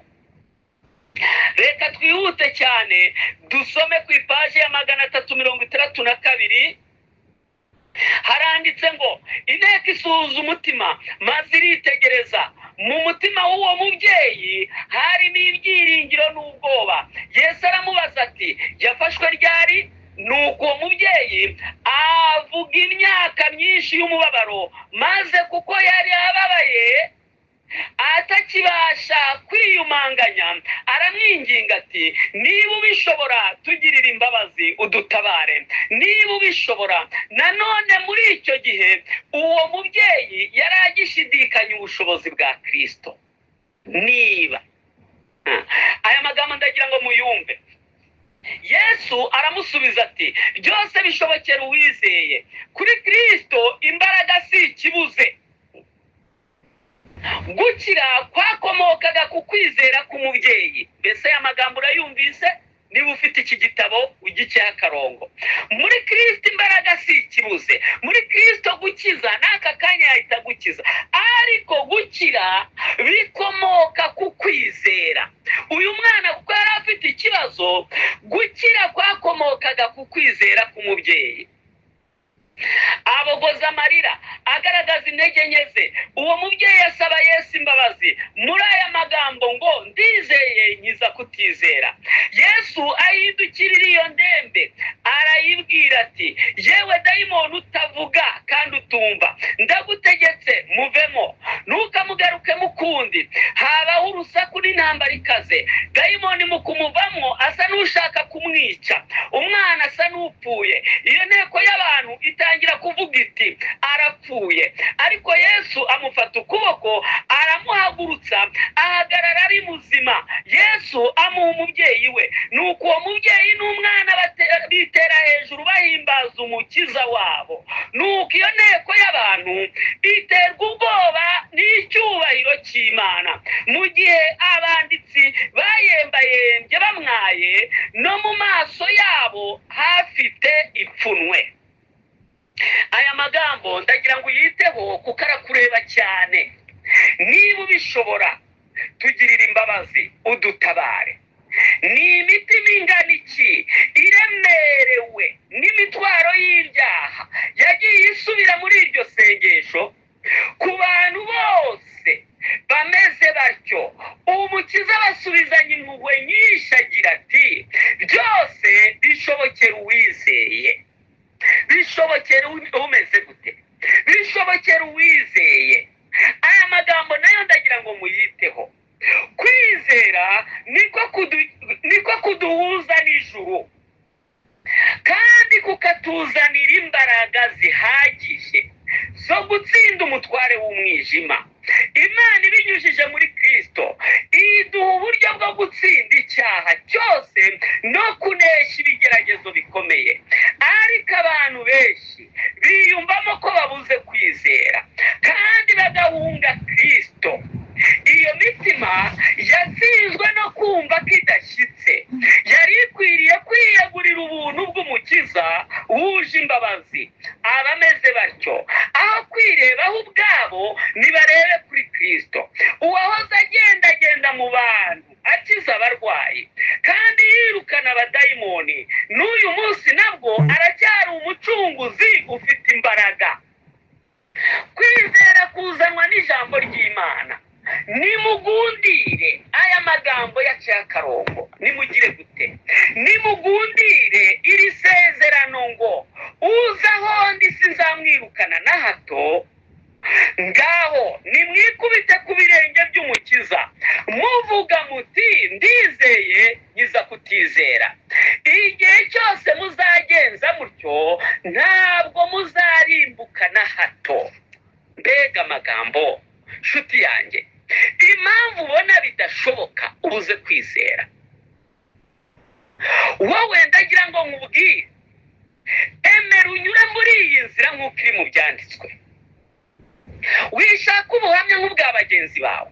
Reka twihute cyane dusome ku ipaje ya 362. Haranditse ngo inteko isuhuza umutima maze iritegereza. Mu mutima w'uwo mubyeyi harimo ibyiringiro n'ubwoba. Yesu aramubaza ati yafashwe ryari? Nuko uwo mubyeyi avuga imyaka myinshi y'umubabaro, maze kuko yari ababaye atakibasha kwiyumanganya, aramwinginga ati niba ubishobora tugirire imbabazi udutabare. Niba ubishobora. Nanone muri icyo gihe uwo mubyeyi yari agishidikanya ubushobozi bwa Kristo. Niba aya magambo ndagira ngo muyumve. Yesu aramusubiza ati byose bishobokera uwizeye. Kuri Kristo imbaraga si ikibuze. Gukira kwakomokaga ku kwizera k'umubyeyi. Mbese aya magambo urayumvise? Niba ufite iki gitabo ugice akarongo. Muri Kristo imbaraga si ikibuze. Muri Kristo gukiza n'aka kanya yahita gukiza, ariko gukira bikomoka ku kwizera. Uyu mwana kuko yari afite ikibazo, gukira kwakomokaga ku kwizera k'umubyeyi. Abogoza amarira, agaragaza intege nke ze. Uwo mubyeyi asaba Yesu imbabazi muri aya magambo ngo ndizeye nkiza kutizera. Yesu ahindukirira iyo ndembe arayibwira ati yewe dayimoni utavuga kandi utumva, ndagutegetse muvemo, ntukamugaruke mukundi. Habaho urusaku n'intambara ikaze. Dayimoni mu kumuvamo asa n'ushaka kumwica, umwana asa n'upfuye. Iyo nteko y'abantu itangira kuvuga iti arapfuye, ariko Yesu amufata ukuboko aramuhagurutsa, ahagarara ari muzima. Yesu amuha umubyeyi we. Nuko uwo mubyeyi n'umwana bitera hejuru bahimbaza umukiza wabo. Nuko iyo nteko y'abantu iterwa ubwoba n'icyubahiro cy'Imana, mu gihe abanditsi bayembayembye bamwaye, no mu maso yabo hafite ipfunwe. Aya magambo ndagira ngo uyiteho kuko arakureba cyane. Niba ubishobora tugirire imbabazi udutabare. Ni imitima ingana iki iremerewe n'imitwaro y'ibyaha yagiye isubira muri iryo sengesho? Ku bantu bose bameze batyo umukiza basubizanye impuhwe nyinshi agira ati byose bishobokera uwizeye. Bishobokera umeze gute? Bishobokera uwizeye. Aya magambo nayo ndagira ngo muyiteho. Kwizera niko kuduhuza n'ijuru kandi kukatuzanira imbaraga zihagije zo gutsinda umutware w'umwijima. Imana ibinyujije muri Kristo iduha uburyo bwo gutsinda icyaha cyose no kunesha ibigeragezo bikomeye. Ariko abantu benshi biyumvamo ko babuze kwizera kandi bagahunga Kristo. Iyo mitima yatsinzwe no kumva ko idashyitse, yari ikwiriye kwiyegurira ubuntu bw'Umukiza wuje imbabazi. Abameze batyo aho kwirebaho ubwabo nibarebe kuri Kristo, uwahoze agendagenda mu bantu akiza abarwayi kandi yirukana abadayimoni, n'uyu munsi nabwo aracyari umucunguzi ufite imbaraga. Kwizera kuzanwa n'ijambo ry'Imana. Nimugundire aya magambo yaciye akarongo, nimugire gute? Nimugundire iri sezerano ngo uzaho ndi sinzamwirukana na hato. Ngaho nimwikubite ku birenge by'Umukiza muvuga muti ndizeye nkiza kutizera. Igihe cyose muzagenza mutyo ntabwo muzarimbuka na hato. Mbega amagambo nshuti yanjye, impamvu ubona bidashoboka ubuze kwizera. Wowe ndagira ngo nkubwire, emera unyure muri iyi nzira nk'uko iri mu byanditswe. Wishaka ubuhamya nk'ubwa bagenzi bawe,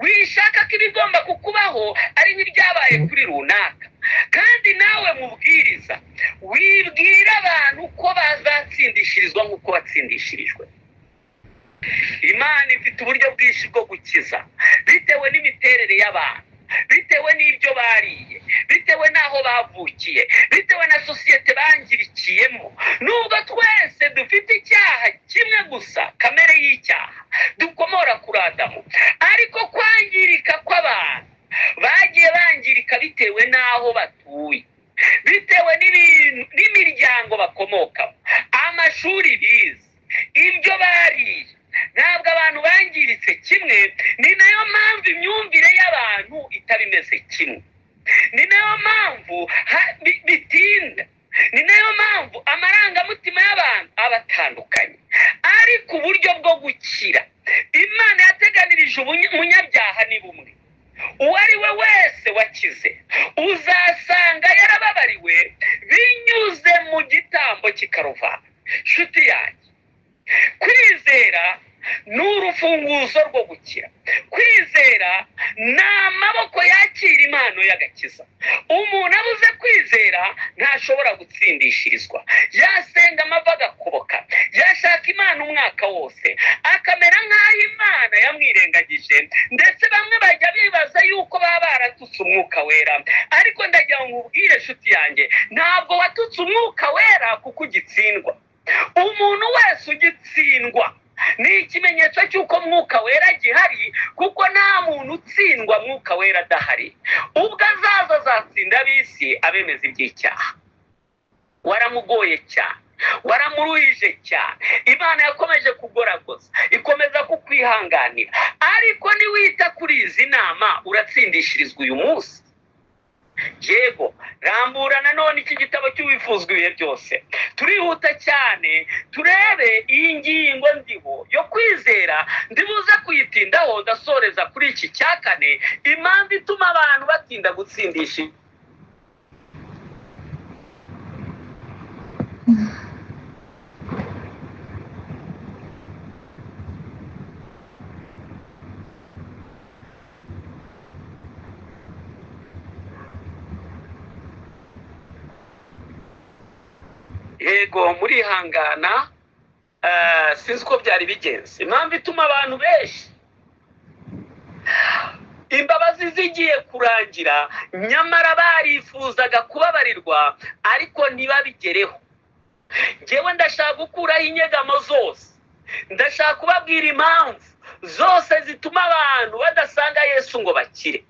wishaka ko ibigomba kukubaho ari nk'ibyabaye kuri runaka, kandi nawe mubwiriza wibwira abantu ko bazatsindishirizwa nk'uko batsindishirijwe. Imana ifite uburyo bwinshi bwo gukiza bitewe n'imiterere y'abantu, bitewe n'ibyo bariye, bitewe n'aho bavukiye, bitewe na sosiyete bangirikiyemo. Nubwo twese dufite icyaha kimwe gusa, kamere y'icyaha dukomora kuri Adamu, ariko kwangirika kw'abantu bagiye bangirika bitewe n'aho batuye, bitewe n'imiryango bakomokamo, amashuri bize, ibyo bariye. Ntabwo abantu bangiritse kimwe, ni nayo mpamvu imyumvire y'abantu itaba imeze kimwe, ni nayo mpamvu bitinda, ni nayo mpamvu amarangamutima y'abantu aba atandukanye. Ariko uburyo bwo gukira Imana yateganirije umunyabyaha ni bumwe. Uwo ari we wese wakize uzasanga yarababariwe binyuze mu gitambo cy'Ikaruvari. Nshuti yanjye, kwizera ni urufunguzo rwo gukira. Kwizera ni amaboko yakira impano y'agakiza. Umuntu abuze kwizera ntashobora gutsindishirizwa. Yasenga amava agakoboka, yashaka Imana umwaka wose akamera nk'aho Imana yamwirengagije, ndetse bamwe bajya bibaza yuko baba baratutse Umwuka Wera. Ariko ndagira ngo nkubwire nshuti yanjye, ntabwo watutse Umwuka Wera kuko ugitsindwa. Umuntu wese ugitsindwa ni ikimenyetso cy'uko Mwuka Wera gihari, kuko nta muntu utsindwa Mwuka Wera adahari. Ubwo azaza azatsinda ab'isi abemeza iby'icyaha. Waramugoye cyane, waramuruhije cyane, Imana yakomeje kugoragoza, ikomeza kukwihanganira, ariko niwita kuri izi nama uratsindishirizwa uyu munsi. Yego, rambura nanone iki gitabo cy'uwifuzwa ibihe byose. Turihuta cyane turebe iyi ngingo ndiho yo kwizera, ndibuze kuyitindaho ndasoreza kuri iki cya kane, impamvu ituma abantu batinda gutsindisha. Yego, murihangana, sinzi uko byari bigenze. Impamvu ituma abantu benshi imbabazi zigiye kurangira, nyamara barifuzaga kubabarirwa ariko ntibabigereho. Njyewe ndashaka gukuraho inyegamo zose, ndashaka kubabwira impamvu zose zituma abantu badasanga Yesu ngo bakire.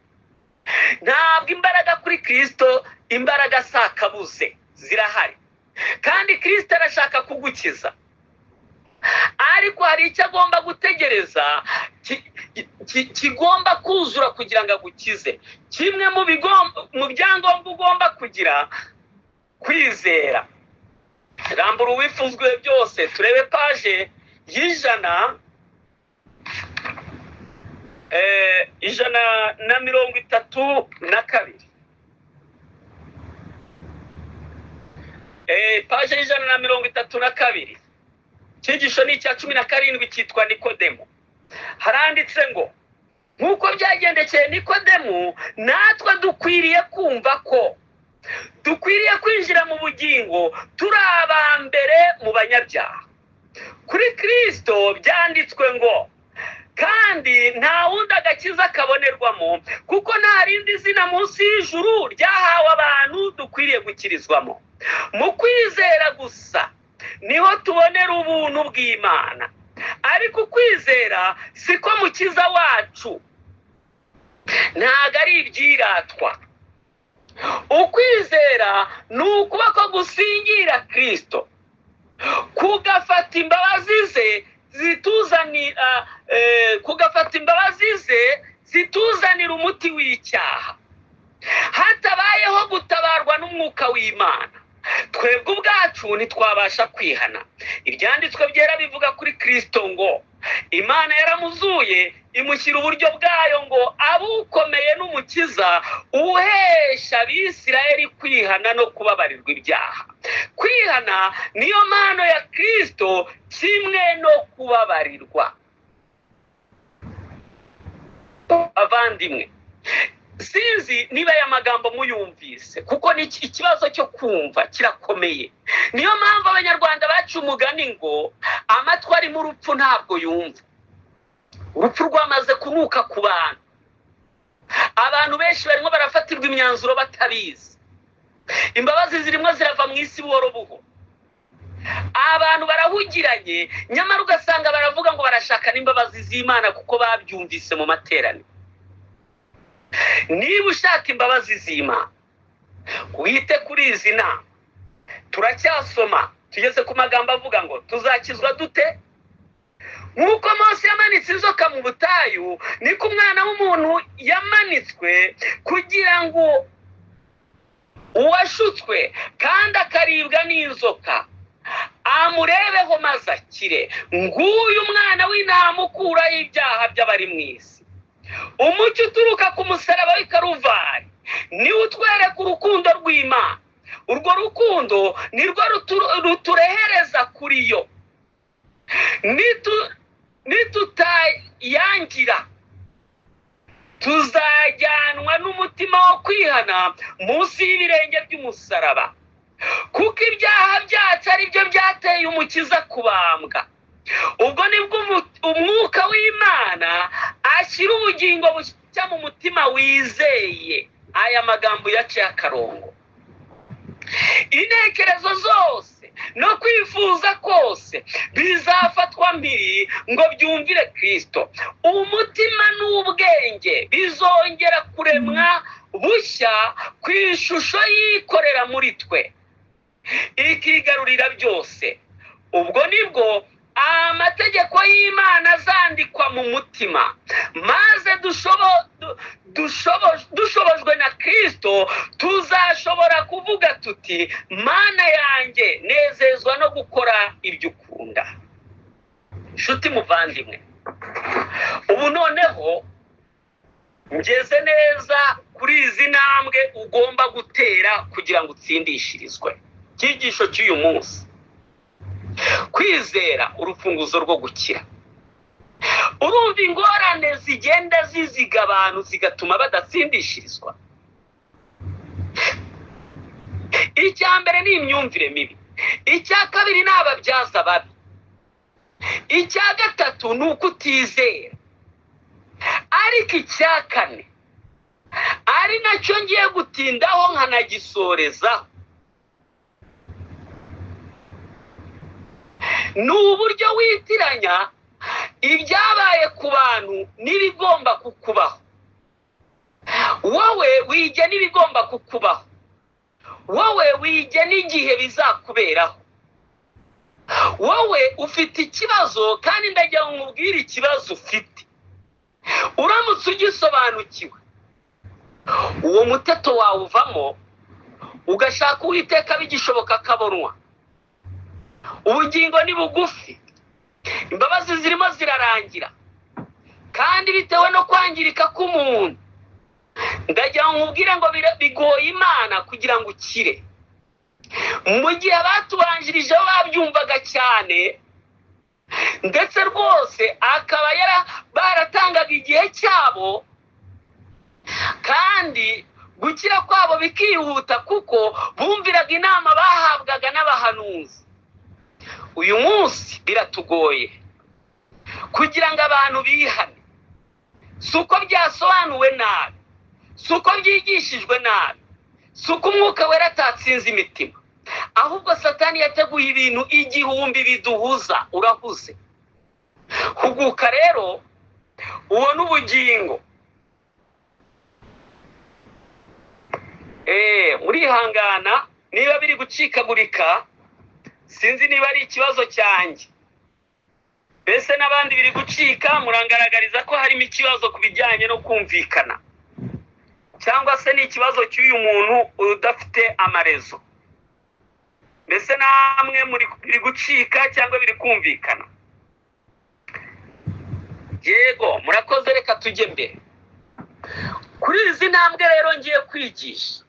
Ntabwo imbaraga kuri Kristo, imbaraga sakabuze zirahari, kandi Kristo arashaka kugukiza. Ariko hari icyo agomba gutegereza kigomba kuzura kugira ngo agukize. Kimwe mu byangombwa ugomba kugira, kwizera. Rambura uwifuzwe byose, turebe paje y'ijana 132. Paje 132. Cyigisho ni icya 17 cyitwa Nikodemo. Haranditse ngo nkuko byagendekeye Nikodemo, natwe dukwiriye kumva ko dukwiriye kwinjira mu bugingo turi abambere mu banyabyaha. Kuri Kristo byanditswe ngo kandi nta wundi agakiza kabonerwamo, kuko nta rindi zina munsi y'ijuru ryahawe abantu dukwiriye gukirizwamo. Mu kwizera gusa niho tubonera ubuntu bw'Imana, ariko kwizera siko mukiza wacu, ntago ari ibyiratwa. Ukwizera ni ukuba ko gusingira Kristo, kugafata imbabazi ze zituzanira umuti w'icyaha, hatabayeho gutabarwa n'umwuka w'Imana. Twebwe ubwacu ntitwabasha kwihana. Ibyanditswe byera bivuga kuri Kristo ngo Imana yaramuzuye imushyira uburyo bwayo ngo abukomeye n'umukiza uhesha Abisirayeli kwihana no kubabarirwa ibyaha. Kwihana niyo mpano ya Kristo kimwe no kubabarirwa. Abandimwe, sinzi niba aya magambo muyumvise, kuko ni ikibazo cyo kumva kirakomeye. Niyo mpamvu Abanyarwanda bacu umugani ngo amatwi ari mu rupfu ntabwo yumva. Urupfu rwamaze kunuka ku bantu. Abantu benshi barimo barafatirwa imyanzuro batabizi. Imbabazi zirimo zirava mu isi buhoro buhoro. Abantu barahugiranye, nyamara ugasanga baravuga ngo barashaka n'imbabazi z'Imana kuko babyumvise mu materaniro. Niba ushaka imbabazi z'Imana, wite kuri izi nama. Turacyasoma, tugeze ku magambo avuga ngo tuzakizwa dute? Nk'uko Mose yamanitse inzoka mu butayu, niko Umwana w'umuntu yamanitswe, kugira ngo uwashutswe kandi akaribwa n'inzoka amurebeho maze akire. Nguyu Umwana w'Intama ukuraho ibyaha by'abari mu isi. Umucyo uturuka ku musaraba w'i Karuvari niwe utwereka urukundo rw'Imana. Urwo rukundo nirwo ruturehereza kuri yo. Nitutayangira tuzajyanwa n'umutima wo kwihana munsi y'ibirenge by'umusaraba, kuko ibyaha byacu ari byo byateye umukiza kubambwa. Ubwo nibwo umwuka w'Imana ashyira ubugingo bushya mu mutima wizeye. Aya magambo yaciye akarongo. Intekerezo zose no kwifuza kose bizafatwa mbiri ngo byumvire Kristo. Umutima n'ubwenge bizongera kuremwa bushya ku ishusho yikorera muri twe, ikigarurira byose. Ubwo nibwo amategeko y'Imana azandikwa mu mutima, maze dushobojwe na Kristo tuzashobora kuvuga tuti, Mana yanjye nezezwa no gukora ibyo ukunda. Nshuti muvandimwe, ubu noneho ngeze neza kuri izi ntambwe ugomba gutera kugira ngo utsindishirizwe. Icyigisho cy'uyu munsi: kwizera urufunguzo rwo gukira. Urumva ingorane zigenda ziziga abantu zigatuma badatsindishirizwa. Icya mbere ni imyumvire mibi. Icya kabiri ni ababyaza babi. Icya gatatu ni ukutizera. Ariko icya kane ari nacyo ngiye gutindaho nkanagisorezaho, ni uburyo witiranya ibyabaye ku bantu n'ibigomba kukubaho. Wowe wigena ibigomba kukubaho, wowe wigena igihe bizakuberaho. Wowe ufite ikibazo kandi ndagira ngo nkubwire ikibazo ufite. Uramutse ugisobanukiwe, uwo muteto wawe uvamo ugashaka Uwiteka bigishoboka akabonwa. Ubugingo ni bugufi, imbabazi zirimo zirarangira, kandi bitewe no kwangirika k'umuntu. Ndagira ngo nkubwire ngo bigoye Imana kugira ngo ukire. Mu gihe abatubanjirije babyumvaga cyane, ndetse rwose akaba baratangaga igihe cyabo, kandi gukira kwabo bikihuta kuko bumviraga inama bahabwaga n'abahanuzi. Uyu munsi biratugoye kugira ngo abantu bihane, si uko byasobanuwe nabi, si uko byigishijwe nabi, si uko umwuka wera atatsinze imitima, ahubwo Satani yateguye ibintu igihumbi biduhuza. Urahuze, huguka rero ubone ubugingo. Murihangana niba biri gucikagurika, sinzi niba ari ikibazo cyanjye, mbese n'abandi biri gucika, murangaragariza ko harimo ikibazo ku bijyanye no kumvikana, cyangwa se ni ikibazo cy'uyu muntu udafite amarezo. Mbese namwe biri gucika cyangwa biri kumvikana? Yego, murakoze. Reka tujye mbere kuri izi ntambwe rero ngiye kwigisha.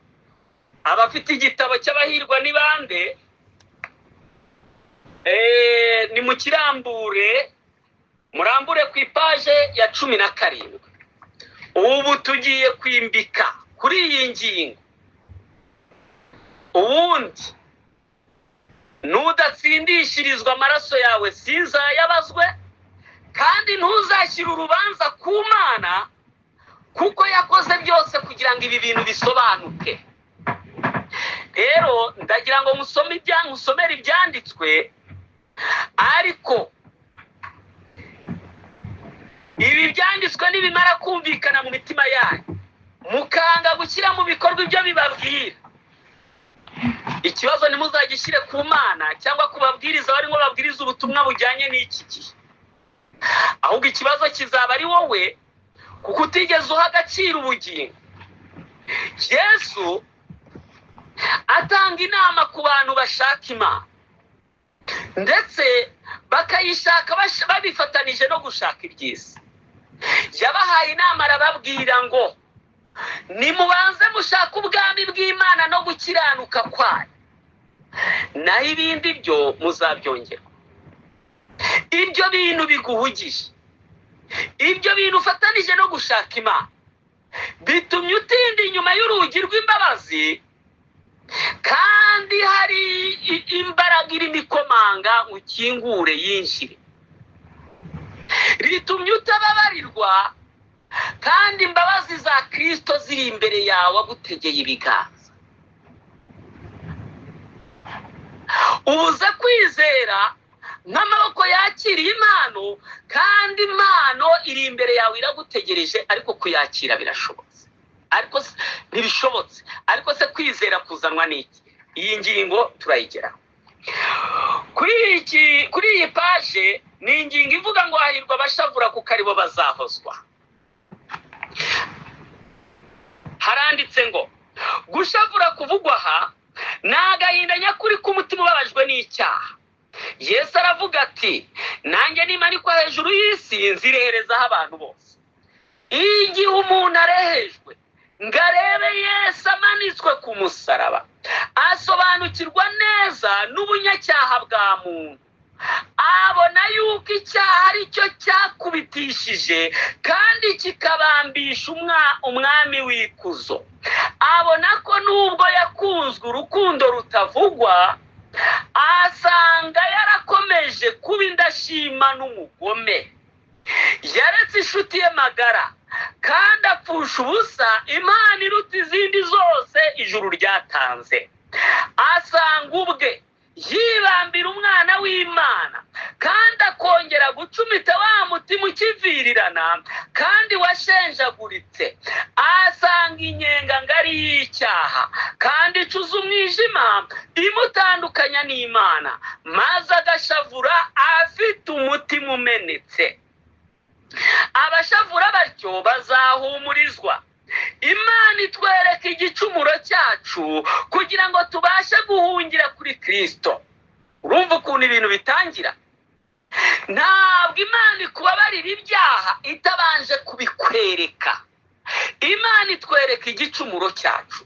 Abafite igitabo cy'abahirwa ni bande? Ni mu kirambure, murambure ku ipaje ya 17. Ubu tugiye kwimbika kuri iyi ngingo. Ubundi nudatsindishirizwa amaraso yawe sinzayabazwe, kandi ntuzashyira urubanza ku Mana, kuko yakoze byose kugira ngo ibi bintu bisobanuke. Rero ndagira ngo musomere ibyanditswe, ariko ibi byanditswe nibimara kumvikana mu mitima yanyu, mukanga gushyira mu bikorwa ibyo bibabwira, ikibazo ntimuzagishyire ku Mana cyangwa kubabwiriza barimo babwiriza ubutumwa bujyanye n'iki gihe, ahubwo ikibazo kizaba ari wowe, kuko utigeze uha agaciro ubugingo. Yesu atanga inama ku bantu bashaka Imana, ndetse bakayishaka babifatanije no gushaka iby'isi. Yabahaye inama, arababwira ngo nimubanze mushake ubwami bw'Imana no gukiranuka kwayo, naho ibindi byo muzabyongerwa. Ibyo bintu biguhugije, ibyo bintu ufatanije no gushaka Imana, bitumye utinda inyuma y'urugi rw'imbabazi, kandi hari imbaraga irimo ikomanga ukingure yinjire. Ritumye utababarirwa, kandi imbabazi za Kristo ziri imbere yawe agutegeye ibiganza. Ubuze kwizera nk'amaboko yakiriye impano, kandi impano iri imbere yawe iragutegereje, ariko kuyakira birashobotse, ariko ntibishobotse. Ariko se kwizera kuzanwa n'iki? Iyi ngingo turayigeraho. Kuri iyi paje ni ingingo ivuga ngo hahirwa abashavura kuko aribo bazahozwa. Haranditse ngo gushavura kuvugwa aha ni agahinda nyakuri k'umutima ubabajwe n'icyaha. Yesu aravuga ati, nanjye nimanikwa hejuru y'isi nzireherezaho abantu bose. Igihe umuntu arehejwe ngo arebe Yesu amanitswe ku musaraba, asobanukirwa neza n'ubunyacyaha bwa muntu, abona yuko icyaha ari cyo cyakubitishije kandi kikabambisha umwami w'ikuzo. Abona ko nubwo yakunzwe urukundo rutavugwa, asanga yarakomeje kuba indashima n'umugome. Yaretse inshuti ye magara, kandi apfusha ubusa impano iruta izindi zose ijuru ryatanze. Asanga ubwe yibambira umwana w'Imana, kandi akongera gucumita wa mutima ukivirirana kandi washenjaguritse. Asanga inyenga ngari y'icyaha, kandi icuza umwijima imutandukanya n'Imana, maze agashavura afite umutima umenetse. Abashavura batyo bazahumurizwa. Imana itwereka igicumuro cyacu kugira ngo tubashe guhungira kuri Kristo. Urumva ukuntu ibintu bitangira? ntabwo Imana ikubabarira ibyaha itabanje kubikwereka. Imana itwereka igicumuro cyacu.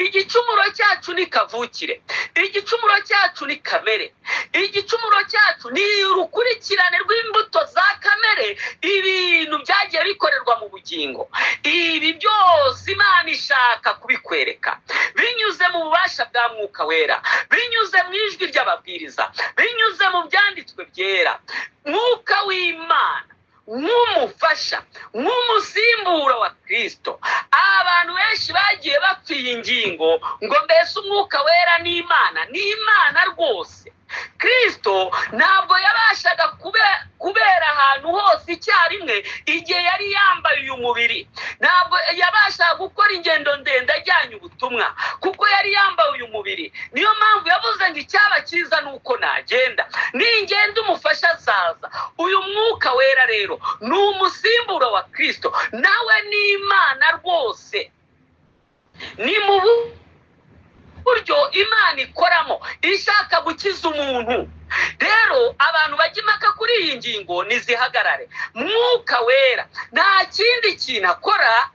Igicumuro cyacu ni kavukire, igicumuro cyacu ni kamere, igicumuro cyacu ni urukurikirane rw'imbuto za kamere, ibintu byagiye bikorerwa mu bugingo. Ibi byose Imana ishaka kubikwereka binyuze mu bubasha bwa Mwuka Wera, binyuze mu ijwi ry'ababwiriza, binyuze mu byanditswe byera. Mwuka w'Imana nk'umufasha, nk'umusimbura wa Kristo. Abantu benshi bagiye bapfiye ingingo ngo mbese Umwuka Wera ni Imana rwose. Kristo ntabwo yabashaga kubera ahantu hose icyarimwe igihe yari yambaye uyu mubiri. Ntabwo yabashaga gukora ingendo ndende ajyanye ubutumwa kuko yari yambaye uyu mubiri. Niyo mpamvu yavuze ngo icyaba cyiza ni uko nagenda, ningenda umufasha azaza. Uyu Mwuka Wera rero ni umusimbura wa Kristo, nawe ni Imana rwose. Ni mu buryo Imana ikoramo ishaka gukiza umuntu. Rero abantu bajya impaka kuri iyi ngingo nizihagarare. Mwuka Wera nta kindi kintu akora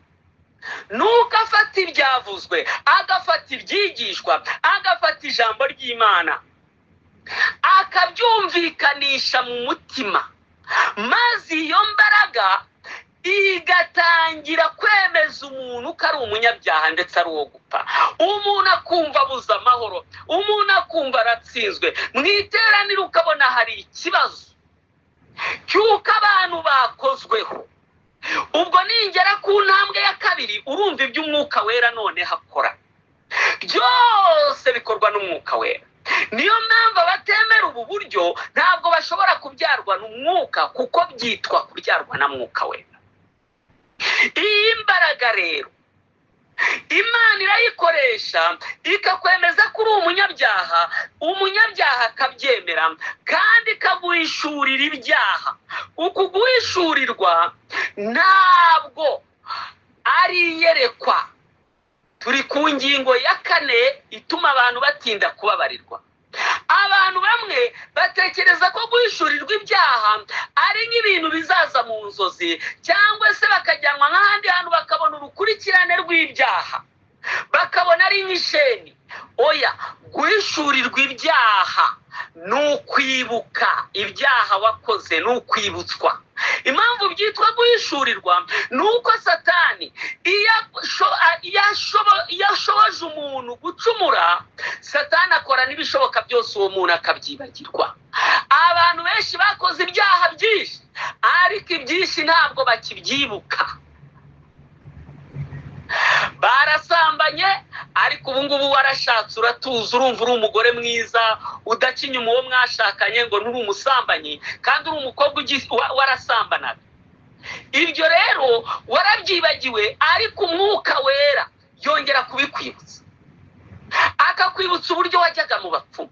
nuko afata ibyavuzwe, agafata ibyigishwa, agafata ijambo ry'Imana akabyumvikanisha mu mutima, maze iyo mbaraga igatangira kwemeza umuntu ko ari umunyabyaha ndetse ari uwo gupfa. Umuntu akumva abuze amahoro, umuntu akumva aratsinzwe. Mu iteraniro ukabona hari ikibazo cy'uko abantu bakozweho. Ubwo ningera ku ntambwe ya kabiri urumva iby'Umwuka Wera none hakora. Byose bikorwa n'Umwuka Wera. Niyo mpamvu abatemera ubu buryo ntabwo bashobora kubyarwa n'umwuka, kuko byitwa kubyarwa na Mwuka Wera. Iyi mbaraga rero Imana irayikoresha ikakwemeza ko uri umunyabyaha, umunyabyaha akabyemera kandi ikaguhishurira ibyaha. Uku guhishurirwa ntabwo ari iyerekwa. Turi ku ngingo ya 4 ituma abantu batinda kubabarirwa. Abantu bamwe batekereza ko guhishurirwa ibyaha ari nk'ibintu bizaza mu nzozi, cyangwa se bakajyanwa nk'ahandi hantu bakabona urukurikirane rw'ibyaha, bakabona ari nk'isheni. Oya, guhishurirwa ibyaha ni ukwibuka ibyaha wakoze, ni ukwibutswa. Impamvu byitwa guhishurirwa ni uko Satani iyo ashoboje umuntu gucumura, Satani akora n'ibishoboka byose uwo muntu akabyibagirwa. Abantu benshi bakoze ibyaha byinshi ariko ibyinshi ntabwo bakibyibuka. Barasambanye ariko ubu ngubu warashatse, uratuza, urumva uri umugore mwiza udacinya uwo mwashakanye ngo nturi umusambanyi, kandi uri umukobwa warasambanaga. Ibyo rero warabyibagiwe, ariko Umwuka Wera yongera kubikwibutsa, akakwibutsa uburyo wajyaga mu bapfumu,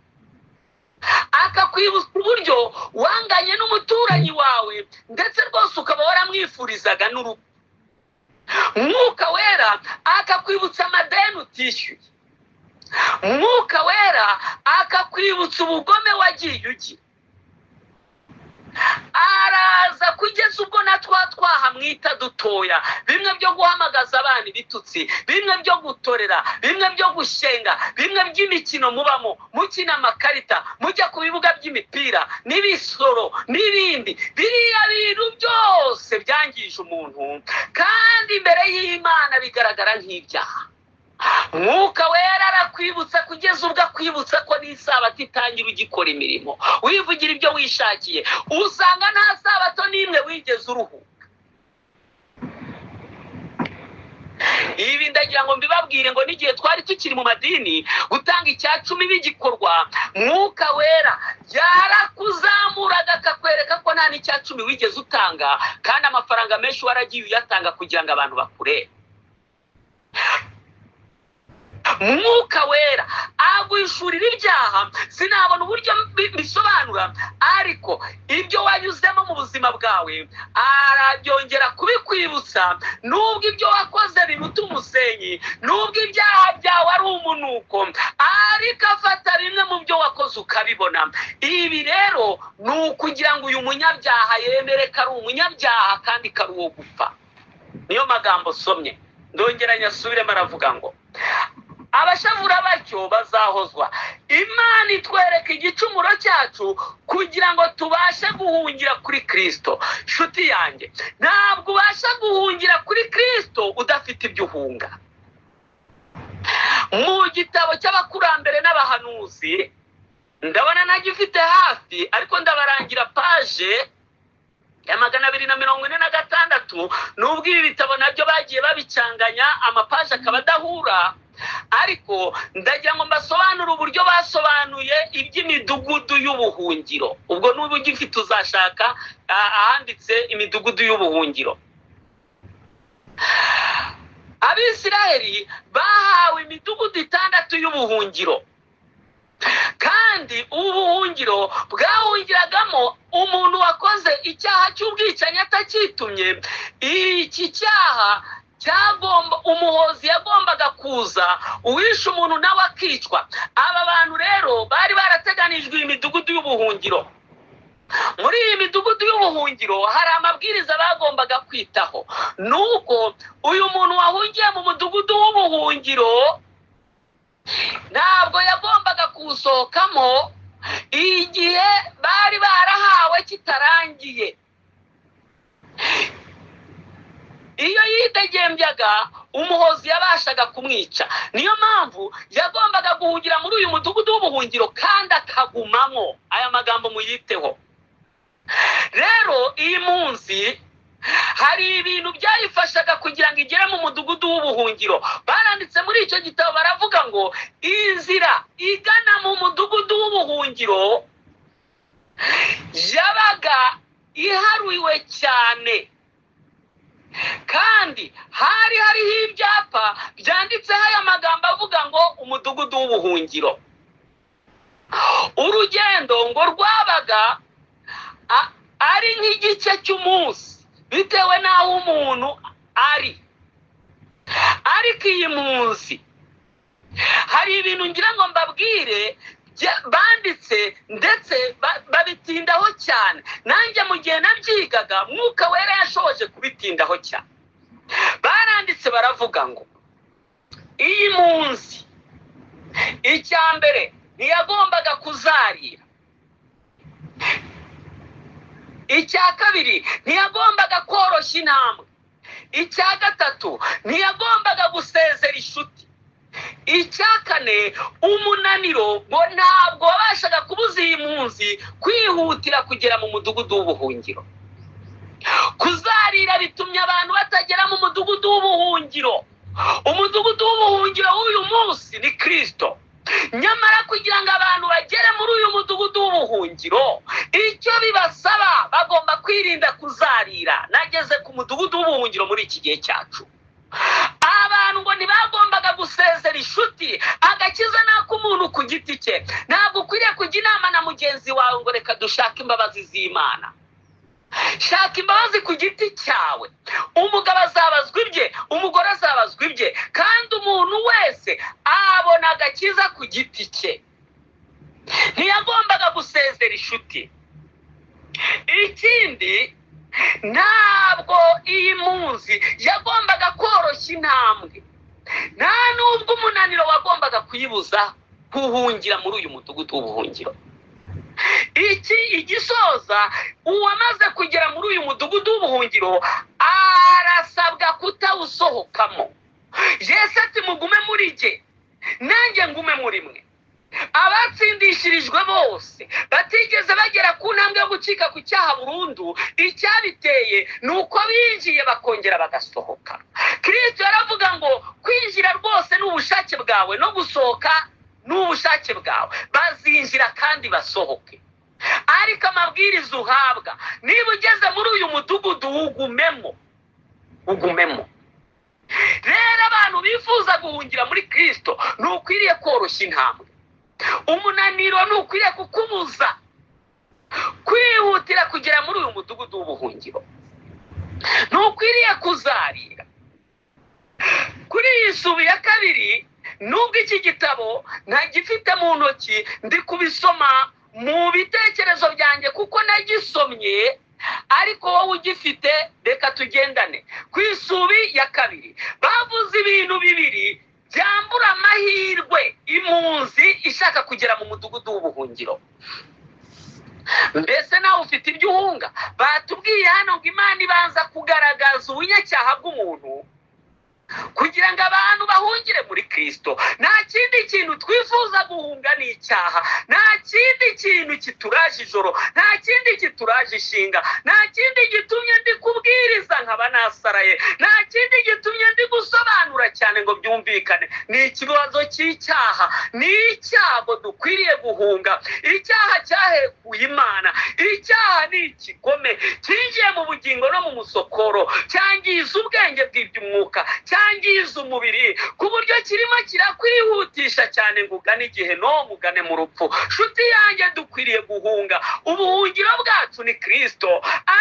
akakwibutsa uburyo wanganye n'umuturanyi wawe ndetse rwose ukaba waramwifurizaga n'urupfu. Mwuka Wera akakwibutsa amadeni utishyuye. Mwuka Wera akakwibutsa ubugome wagiye ugira. Araza kugeza ubwo natwa twahamwita dutoya, bimwe byo guhamagaza abana ibitutsi, bimwe byo gutorera, bimwe byo gushenga, bimwe by'imikino mubamo, mukina amakarita, mujya ku bibuga by'imipira n'ibisoro n'ibindi. Biriya bintu byose byangije umuntu, kandi imbere y'Imana bigaragara nk'ibyaha. Mwuka Wera arakwibutsa kugeza ubwo akwibutsa ko n'isabato itangira ugikora imirimo, wivugira ibyo wishakiye. Usanga nta sabato n'imwe wigeze uruhuka. Ibi ndagira ngo mbibabwire ngo n'igihe twari tukiri mu madini, gutanga icya 10 bigikorwa, Mwuka Wera yarakuzamuraga akakwereka ko nta n'icya 10 wigeze utanga, kandi amafaranga menshi waragiye uyatanga kugira ngo abantu bakurebe. Mwuka Wera kuguhishurira ibyaha, sinabona uburyo bisobanura, ariko ibyo wanyuzemo mu buzima bwawe arabyongera kubikwibutsa. Nubwo ibyo wakoze biruta umusenyi, nubwo ibyaha byawe ari umunuko, ariko afata bimwe mu byo wakoze ukabibona. Ibi rero ni ukugira ngo uyu munyabyaha yemere ko ari umunyabyaha kandi ko ari uwo gupfa. Niyo magambo somye, ndongera nyasubiremo, aravuga ngo abashavura batyo bazahozwa. Imana itwereka igicumuro cyacu kugira ngo tubashe guhungira kuri Kristo. Nshuti yanjye, ntabwo ubasha guhungira kuri Kristo udafite ibyo uhunga. Mu gitabo cy'abakurambere n'abahanuzi, ndabona nagifite hafi, ariko ndabarangira paje ya 246. Nubwo ibi bitabo nabyo bagiye babicanganya, amapaje akaba adahura, ariko ndagira ngo mbasobanure uburyo basobanuye iby'imidugudu y'ubuhungiro. Ubwo n'ubu ugifite uzashaka ahanditse imidugudu y'ubuhungiro. Abisiraheli bahawe imidugudu 6 y'ubuhungiro, kandi ubuhungiro bwahungiragamo umuntu wakoze icyaha cy'ubwicanyi atakitumye. Iki cyaha umuhozi yagombaga kuza, uwishe umuntu nawe akicwa. Aba bantu rero bari barateganijwe imidugudu y'ubuhungiro. Muri iyi midugudu y'ubuhungiro hari amabwiriza bagombaga kwitaho. Nuko uyu muntu wahungiye mu mudugudu w'ubuhungiro ntabwo yagombaga kuwusohokamo igihe bari barahawe kitarangiye. Iyo yidegembyaga, umuhozi yabashaga kumwica. Niyo mpamvu yagombaga guhungira muri uyu mudugudu w'ubuhungiro kandi akagumamo. Aya magambo muyiteho. Rero iyi munsi hari ibintu byayifashaga kugira ngo igere mu mudugudu w'ubuhungiro. Baranditse muri icyo gitabo, baravuga ngo inzira igana mu mudugudu w'ubuhungiro yabaga iharuwe cyane, kandi hari hariho ibyapa byanditseho aya magambo avuga ngo umudugudu w'ubuhungiro. Urugendo ngo rwabaga ari nk'igice cy'umunsi bitewe n'aho umuntu ari. Ariko iyi munsi hari ibintu ngira ngo mbabwire banditse ndetse babitindaho cyane. Nanjye mu gihe nabyigaga, Mwuka Wera yashoboje kubitindaho cyane. Baranditse baravuga ngo iyi munsi, icya mbere ntiyagombaga kuzarira, icya kabiri ntiyagombaga koroshya intambwe, icya gatatu ntiyagombaga gusezera inshuti, icya kane umunaniro ngo ntabwo wabashaga kubuza iyi mpunzi kwihutira kugera mu mudugudu w'ubuhungiro. Kuzarira bitumye abantu batagera mu mudugudu w'ubuhungiro. Umudugudu w'ubuhungiro w'uyu munsi ni Kristo. Nyamara kugira ngo abantu bagere muri uyu mudugudu w'ubuhungiro, icyo bibasaba bagomba kwirinda kuzarira. Nageze ku mudugudu w'ubuhungiro muri iki gihe cyacu, abantu ngo ntibagombaga gusezera inshuti. Agakiza ni ak'umuntu ku giti cye. Ntabwo ukwiriye kujya inama na mugenzi wawe ngo reka dushake imbabazi z'Imana. Shaka imbabazi ku giti cyawe. Umugabo azabazwa ibye, umugore azabazwa ibye, kandi umuntu wese abona agakiza ku giti cye. Ntiyagombaga gusezera inshuti. Ikindi, ntabwo iyi munsi yagombaga koroshya intambwe. Nta nubwo umunaniro wagombaga kuyibuza guhungira muri uyu mudugudu w'ubuhungiro. Igisoza, uwamaze kugera muri uyu mudugudu w'ubuhungiro arasabwa kutawusohokamo. Yesu ati mugume muri jye, nanjye ngume muri mwe. Abatsindishirijwe bose batigeze bagera ku ntambwe yo gucika ku cyaha burundu, icyabiteye ni uko binjiye bakongera bagasohoka. Kristo yaravuga ngo kwinjira rwose ni ubushake bwawe, no gusohoka ni ubushake bwawe. Bazinjira kandi basohoke, ariko amabwiriza uhabwa, niba ugeze muri uyu mudugudu ugumemo. Rero abantu bifuza guhungira muri Kristo ntukwiriye koroshya intambwe. umunaniro ntukwiriye kukubuza kwihutira kugera muri uyu mudugudu w'ubuhungiro. ntukwiriye kuzarira. kuri iyi subi ya kabiri, nubwo iki gitabo ntagifite mu ntoki, ndi kubisoma mu bitekerezo byanjye kuko nagisomye, ariko wowe ugifite reka tugendane. ku isubi ya kabiri bavuze ibintu bibiri byambura amahirwe impunzi ishaka kugera mu mudugudu w'ubuhungiro. mbese nawe ufite ibyo uhunga? batubwiye hano ngo Imana ibanza kugaragaza ubunyacyaha bw'umuntu kugira ngo abantu bahungire muri Kristo. nta kindi kintu twifuza guhunga ni icyaha. nta kindi kintu kituraje ijoro, nta kindi kituraje ishinga, nta kindi gitumye ndi kubwiriza nkaba nasaraye, nta kindi gitumye ndi gusobanura cyane ngo byumvikane. ni ikibazo cy'icyaha, ni icyago dukwiriye guhunga. icyaha cyahekuye Imana, icyaha ni ikigome cyinjiye mu bugingo no mu musokoro, cyangiza ubwenge bw'iby'umwuka, cyangiza umubiri ku buryo kirimo kirakwihutisha cyane ngo ugane igihe no mugane mu rupfu. nshuti yanjye, dukwiriye guhunga. ubuhungiro bwacu ni Kristo,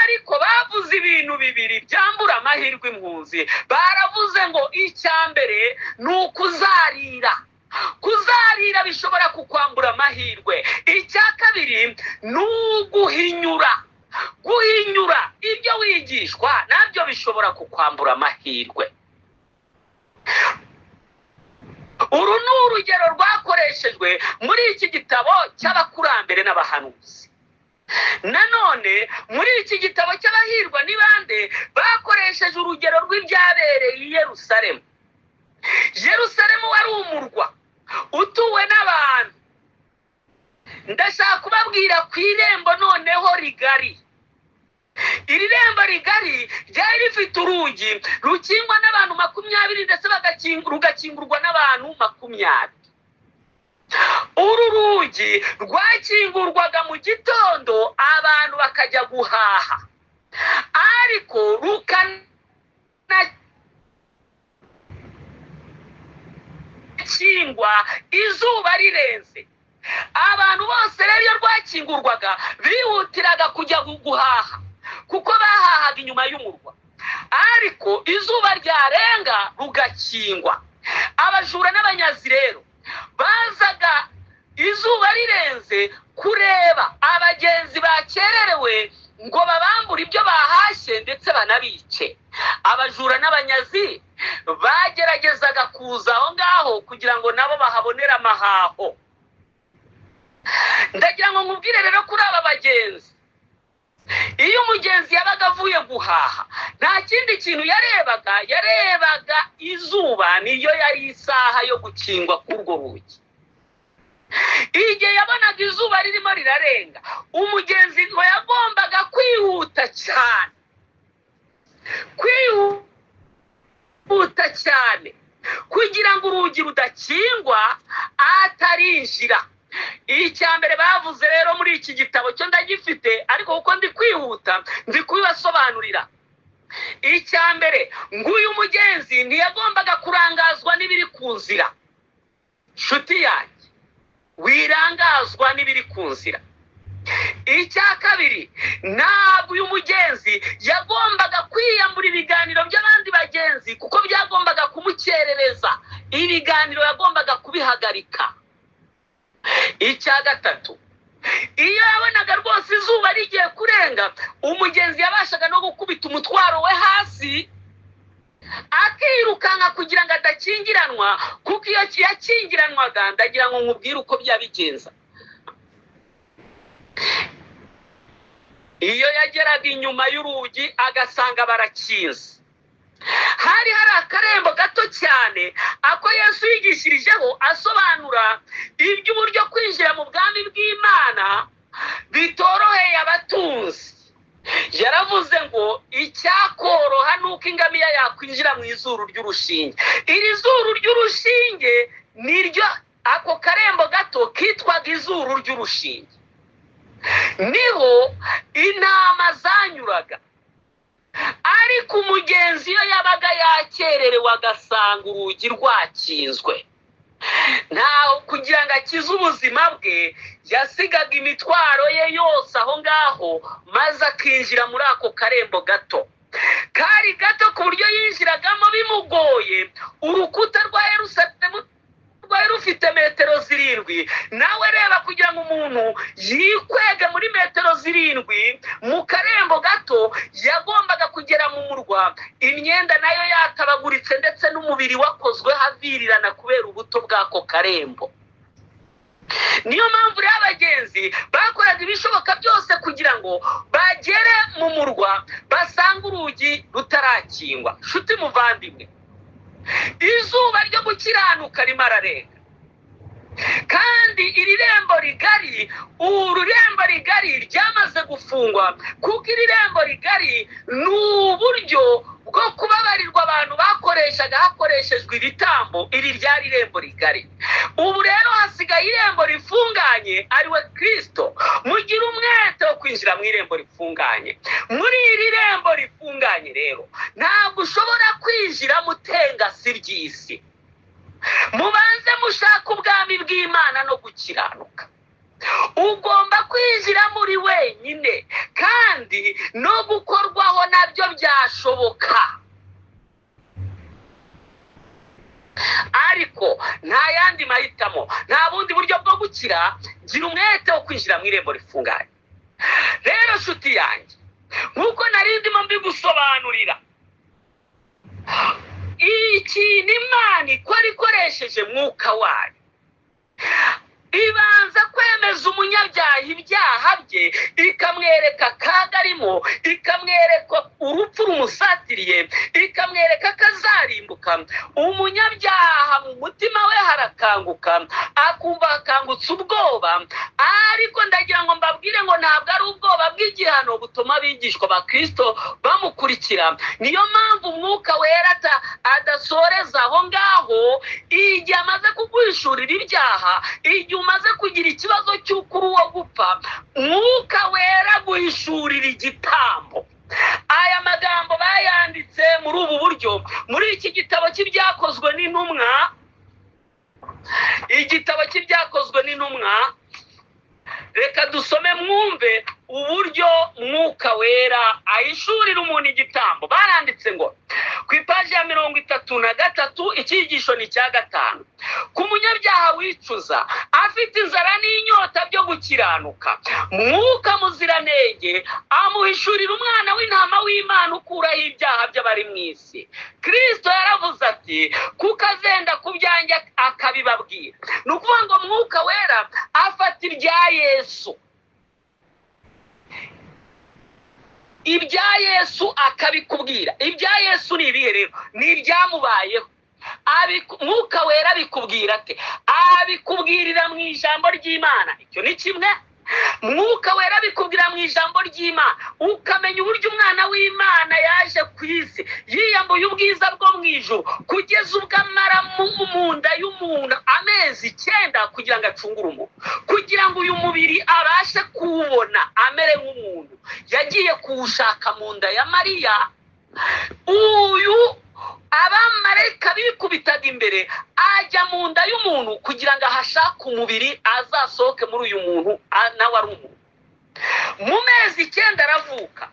ariko bavuze ibintu bibiri byambura amahirwe impunzi. baravuze ngo icya mbere ni ukuzarira. kuzarira bishobora kukwambura amahirwe. icya kabiri ni uguhinyura. guhinyura ibyo wigishwa nabyo bishobora kukwambura amahirwe. uru ni urugero rwakoreshejwe muri iki gitabo cy'abakurambere n'abahanuzi. nanone muri iki gitabo cy'abahirwa ni bande bakoresheje urugero rw'ibyabereye i Yerusalemu. Yerusalemu wari umurwa utuwe n'abantu. ndashaka kubabwira ku irembo noneho rigari. iri rembo rigari ryari rifite urugi rukingwa n'abantu 20 ndetse rugakingurwa n'abantu 20. uru rugi rwakingurwaga mu gitondo abantu bakajya guhaha, ariko rukanakingwa izuba rirenze. abantu bose rero iyo rwakingurwaga bihutiraga kujya guhaha kuko bahahaga inyuma y'umurwa, ariko izuba ryarenga rugakingwa. abajura n'abanyazi rero bazaga izuba rirenze kureba abagenzi bakererewe ngo babambure ibyo bahashye ndetse banabice. abajura n'abanyazi bageragezaga kuza aho ngaho kugira ngo nabo bahabonere amahaho. ndagira ngo nkubwire rero kuri aba bagenzi, iyo umugenzi yabaga avuye guhaha nta kindi kintu yarebaga izuba, niyo yari isaha yo gukingwa k'urwo rugi. igihe yabonaga izuba ririmo rirarenga, umugenzi ngo yagombaga kwihuta cyane, kugira ngo urugi rudakingwa atarinjira. icya mbere bavuze rero muri iki gitabo cyo ndagifite, ariko kuko ndi kwihuta ndi kubibasobanurira. icya mbere, nguyu mugenzi ntiyagombaga kurangazwa n'ibiri ku nzira. nshuti yanjye, wirangazwa n'ibiri ku nzira. icya kabiri, ntabwo uyu mugenzi yagombaga kwiyambura ibiganiro by'abandi bagenzi kuko byagombaga kumukerereza. ibiganiro yagombaga kubihagarika. icya gatatu, iyo yabonaga rwose izuba rigiye kurenga, umugenzi yabashaga no gukubita umutwaro we hasi akirukanka kugira ngo adakingiranwa, kuko iyo yakingiranwaga, ndagira ngo nkubwire uko byabigenza. iyo yageraga inyuma y'urugi agasanga barakinze, hari akarembo gato cyane ako Yesu yigishirijeho asobanura iby'uburyo kwinjira mu bwami bw'Imana bitoroheye abatunzi. yaravuze ngo icyakoroha nuko ingamiya yakwinjira mu izuru ry'urushinge. iri zuru ry'urushinge niryo ako karembo gato kitwaga izuru ry'urushinge. niho intama zanyuraga. ariko umugenzi iyo yabaga yakererewe agasanga urugi rwakinzwe, ntaho kugira ngo akize ubuzima bwe yasigaga imitwaro ye yose aho ngaho maze akinjira muri ako karembo gato, kari gato ku buryo yinjiragamo bimugoye. Urukuta rwa Yerusalemu rwari rufite metero 7, nawe reba kugira ngo umuntu yikwege muri metero 7 mu karembo gato yagombaga kugera mu murwa imyenda nayo yatabaguritse ndetse n'umubiri wakozwe havirirana kubera ubuto bw'ako karembo. Niyo mpamvu rero abagenzi bakoraga ibishoboka byose kugira ngo bagere mu murwa basanga urugi rutarakingwa. Nshuti muvandimwe, izuba ryo gukiranuka rimararenga, kandi iri rembo rigari ryamaze gufungwa, kuko iri rembo rigari ni uburyo bwo kubabarirwa abantu bakoreshaga hakoreshejwe ibitambo. Iri ryari irembo rigari. Ubu rero hasigaye irembo rifunganye, ariwe Kristo. Mugire umwete wo kwinjira mu irembo rifunganye. Muri iri rembo rifunganye rero ntabwo ushobora kwinjira mutengasi ry'isi. Mubanze mushaka ubwami bw'Imana no gukiranuka. Ugomba kwinjira muri wenyine, kandi no gukorwaho nabyo byashoboka. Ariko nta yandi mahitamo, nta bundi buryo bwo gukira. Gira umwete wo kwinjira mu irembo rifunganye. Rero nshuti yanjye, nk'uko nari ndimo mbigusobanurira, ikintu Imana ikora ikoresheje mwuka wayo, ibanza kwemeza umunyabyaha ibyaha bye, ikamwereka akaga arimo, ikamwereka urupfu rumusatiriye, ikamwereka ko azarimbuka. Umunyabyaha mu mutima we harakanguka, akumva akangutse ubwoba. Ariko ndagira ngo mbabwire ngo ntabwo ari ubwoba bw'igihano butuma abigishwa ba Kristo bamukurikira. Niyo mpamvu umwuka wera adasoreza aho ngaho. Igihe amaze kuguhishurira ibyaha, igihe umaze kugira ikibazo cy'uko uri uwo gupfa, mwuka wera guhishurira igitambo. Aya magambo bayanditse muri ubu buryo muri iki gitabo cy'ibyakozwe n'intumwa. Igitabo cy'ibyakozwe n'intumwa, reka dusome mwumve uburyo mwuka wera ahishurira umuntu igitambo. Baranditse ngo ku ipaji ya 33 icyigisho ni cya 5, ku munyabyaha wicuza afite inzara n'inyota byo gukiranuka, mwuka muziranenge amuhishurira umwana w'intama w'Imana ukuraho ibyaha by'abari mu isi. Kristo yaravuze ati, kuko azenda ku byanjye akabibabwira. Ni ukuvuga ngo mwuka wera afata ibya Yesu, ibya Yesu akabikubwira. Ibya Yesu ni ibihe rero? Ni ibyamubayeho. Mwuka wera abikubwira ate? Abikubwirira mu ijambo ry'Imana. Icyo ni kimwe. Mwuka wera abikubwira mu ijambo ry'Imana, ukamenya uburyo umwana w'Imana yaje ku isi yiyambuye ubwiza bwo mu ijuru, kugeza ubwo amara mu nda y'umuntu amezi 9 kugira ngo acungure umuntu, kugira ngo uyu mubiri abashe kuwubona amere nk'umuntu. Yagiye kuwushaka mu nda ya Mariya. Uyu abamarayika bikubitaga imbere ajya mu nda y'umuntu kugira ngo ahashake umubiri azasohoke muri uyu muntu nawe ari umuntu. Mu mezi 9 aravuka.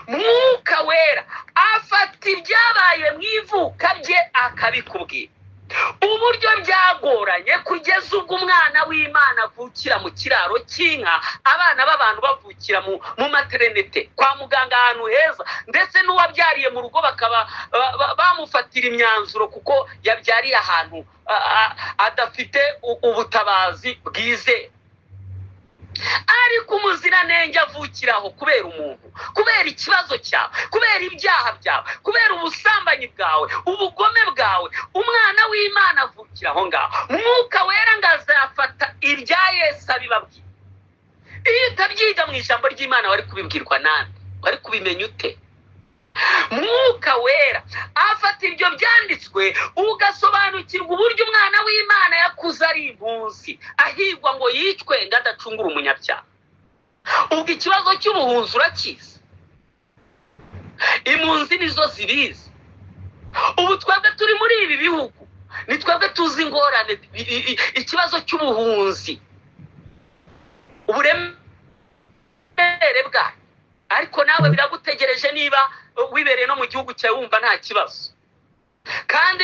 Mwuka wera afata ibyabaye mu ivuka rye akabikubwira. Uburyo byagoranye kugeza ubwo umwana w'Imana avukira mu kiraro cy'inka, abana b'abantu bavukira mu maternete kwa muganga ahantu heza, ndetse n'uwabyariye mu rugo bakaba bamufatira imyanzuro kuko yabyariye ahantu adafite ubutabazi bwize. Ariko umuziranenge avukiraho kubera umuntu, kubera ikibazo cyawe, kubera ibyaha byawe, kubera ubusambanyi bwawe, ubugome bwawe. Umwana w'Imana avukiraho ngaho. Mwuka wera ngazafata ibya Yesu abibabwira. Iyo utabyiga mu ijambo ry'Imana wari kubibwirwa nande? Wari kubimenya ute? Mwuka wera afata ibyo byanditswe ugasobanukirwa uburyo umwana w'Imana yakuze ari impunzi, ahigwa ngo yicwe ngo adacungura umunyabyaha. Ubwo ikibazo cy'ubuhunzi urakizi? Impunzi nizo zibizi. Ubu twebwe turi muri ibi bihugu ni twebwe tuzi ingorane, ikibazo cy'ubuhunzi, uburemere bwa, ariko nawe biragutegereje niba wibereye no mu gihugu cyawe wumva nta kibazo. Kandi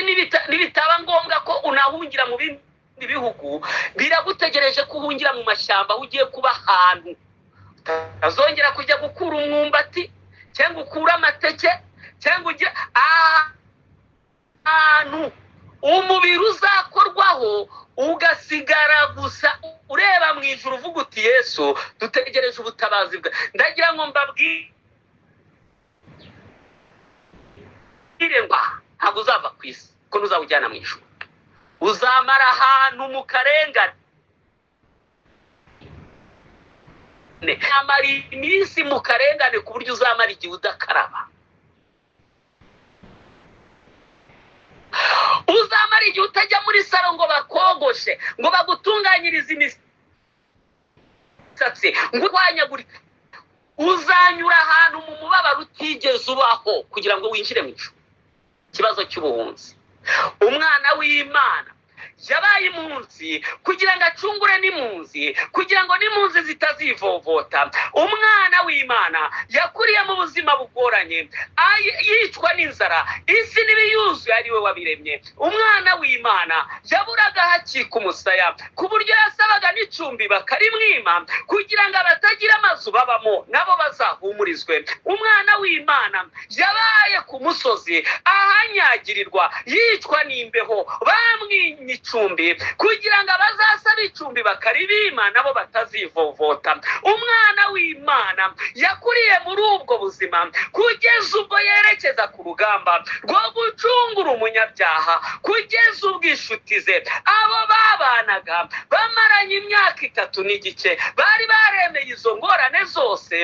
nibitaba ngombwa ko unahungira mu bindi bihugu, biragutegereje kuhungira mu mashyamba, ugiye kuba ahantu azongera kujya gukura umwumbati cyangwa ukura amateke cyangwa ujye ahantu umubiri uzakorwaho ugasigara gusa ureba mu ijuru uvuga uti Yesu dutegereje ubutabazi bwa. Ndagira ngo mbabwire ngo ntabwo uzava ku isi ko ntuzawujyana mu ijuru, uzamara ahantu mu karengane, amara iminsi mu karengane ku buryo uzamara igihe udakaraba, uzamara igihe utajya muri salo ngo bakogoshe, ngo bagutunganyirize imisatsi, ngo urwanyagurike, uzanyura ahantu mu mubabaro utigeze ubaho kugira ngo winjire mu ijuru. Ikibazo cy'ubuhunzi, umwana w'Imana yabaye impunzi kugira ngo acungure n'impunzi, kugira ngo n'impunzi zitazivovota. Umwana w'Imana yakuriye mu buzima bugoranye, yicwa n'inzara, isi n'ibiyuzuye ari we wabiremye. Umwana w'Imana yaburaga hakika umusaya ku buryo yasabaga n'icumbi bakarimwima kugira ngo abatagira amazu babamo nabo bazahumurizwe. Umwana w'Imana yabaye ku musozi ahanyagirirwa, yicwa n'imbeho, bamwimye icumbi kugira ngo abazasaba icumbi bakaribima nabo batazivovota. Umwana w'Imana yakuriye muri ubwo buzima kugeza ubwo yerekeza ku rugamba rwo gucungura umunyabyaha, kugeza ubwo inshuti ze abo babanaga bamaranye imyaka 3 n'igice bari baremeye izo ngorane zose.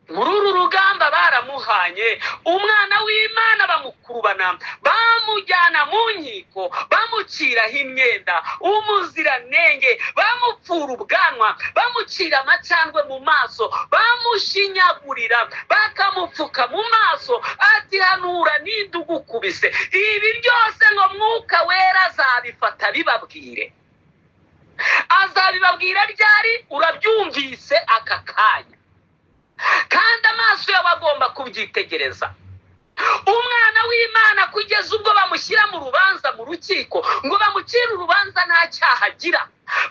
Muri uru rugamba baramuhanye, umwana w'Imana bamukurubana, bamujyana mu nkiko, bamuciraho imyenda, umuziranenge, bamupfura ubwanwa, bamucira amacandwe mu maso, bamushinyagurira, bakamupfuka mu maso, ati hanura ninde ugukubise. Ibi byose ngo Mwuka Wera azabifata bibabwire. Azabibabwira ryari? Urabyumvise aka kanya, kandi amaso yawe agomba kubyitegereza. Umwana w'Imana kugeza ubwo bamushyira mu rubanza mu rukiko ngo bamucire urubanza nta cyaha agira,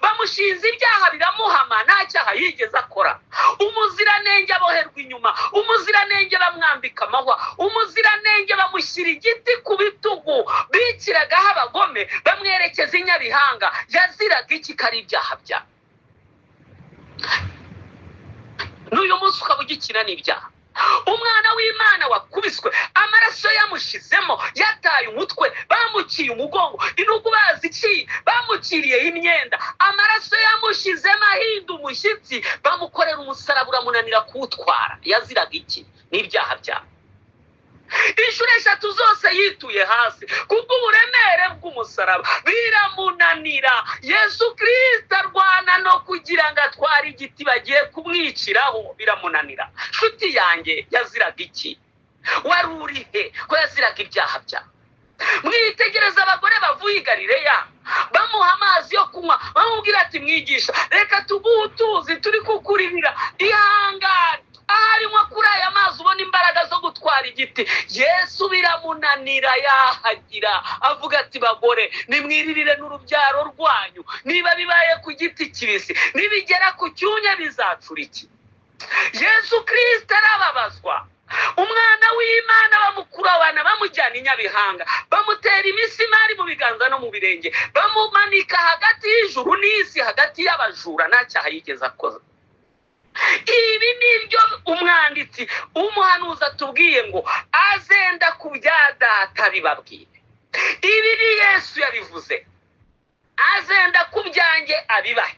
bamushinze ibyaha biramuhama, nta cyaha yigeze akora. Umuziranenge aboherwa inyuma, umuziranenge bamwambika amahwa, umuziranenge bamushyira igiti ku bitugu, bikiragaho abagome, bamwerekeza i Nyabihanga. Yaziraga iki? Kari ibyaha bya n'uyu munsi ukaba ugikina n'ibyaha. Umwana w'Imana wakubiswe, amaraso yamushizemo, yataye umutwe, bamuciye umugongo, inugu baziciye, bamuciriyeho imyenda, amaraso yamushizemo ahinda umushyitsi, bamukorera umusaraba uramunanira kuwutwara. Yaziraga iki? N'ibyaha byawe. Inshuro 3 zose yituye hasi kubw'uburemere bw'umusaraba, biramunanira. Yesu Kristo arwana no kugira ngo atware igiti bagiye kumwiciraho, biramunanira. Nshuti yanjye, yaziraga iki? Wari urihe ko yaziraga ibyaha byawe? Mwitegereza abagore bavuye i Galileya, bamuha amazi yo kunywa, bamubwira ati mwigisha reka tuguhe utuzi turi kukuribira, ihangane. Arimo kuri aya mazi ubona imbaraga zo gutwara igiti. Yesu biramunanira, yahagira avuga ati bagore nimwiririre n'urubyaro rwanyu, niba bibaye ku giti kibisi nibigera ku cyunya bizacura iki? Yesu Kristo arababazwa. Umwana w'Imana bamukurabana, bamujyana i Nyabihanga, bamutera imisimari mu biganza no mu birenge, bamumanika hagati y'ijuru n'isi, hagati y'abajura, nta cyaha yigeze akoza. Ibi nibyo umwanditsi umuhanuzi atubwiye ngo azenda ku bya data bibabwire. Ibi ni Yesu yabivuze, azenda ku byanjye abibahe.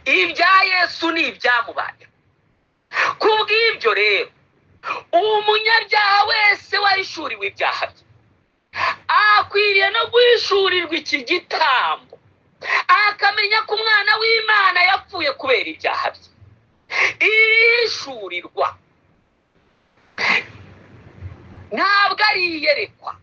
Ibya Yesu ni ibyamubaye. Kubw'ibyo rero umunyabyaha wese wahishuriwe ibyaha bye akwiriye no guhishurirwa iki gitambo, akamenya ko umwana w'Imana yapfuye kubera ibyaha bye. Ihishurirwa ntabwo ari iyerekwa.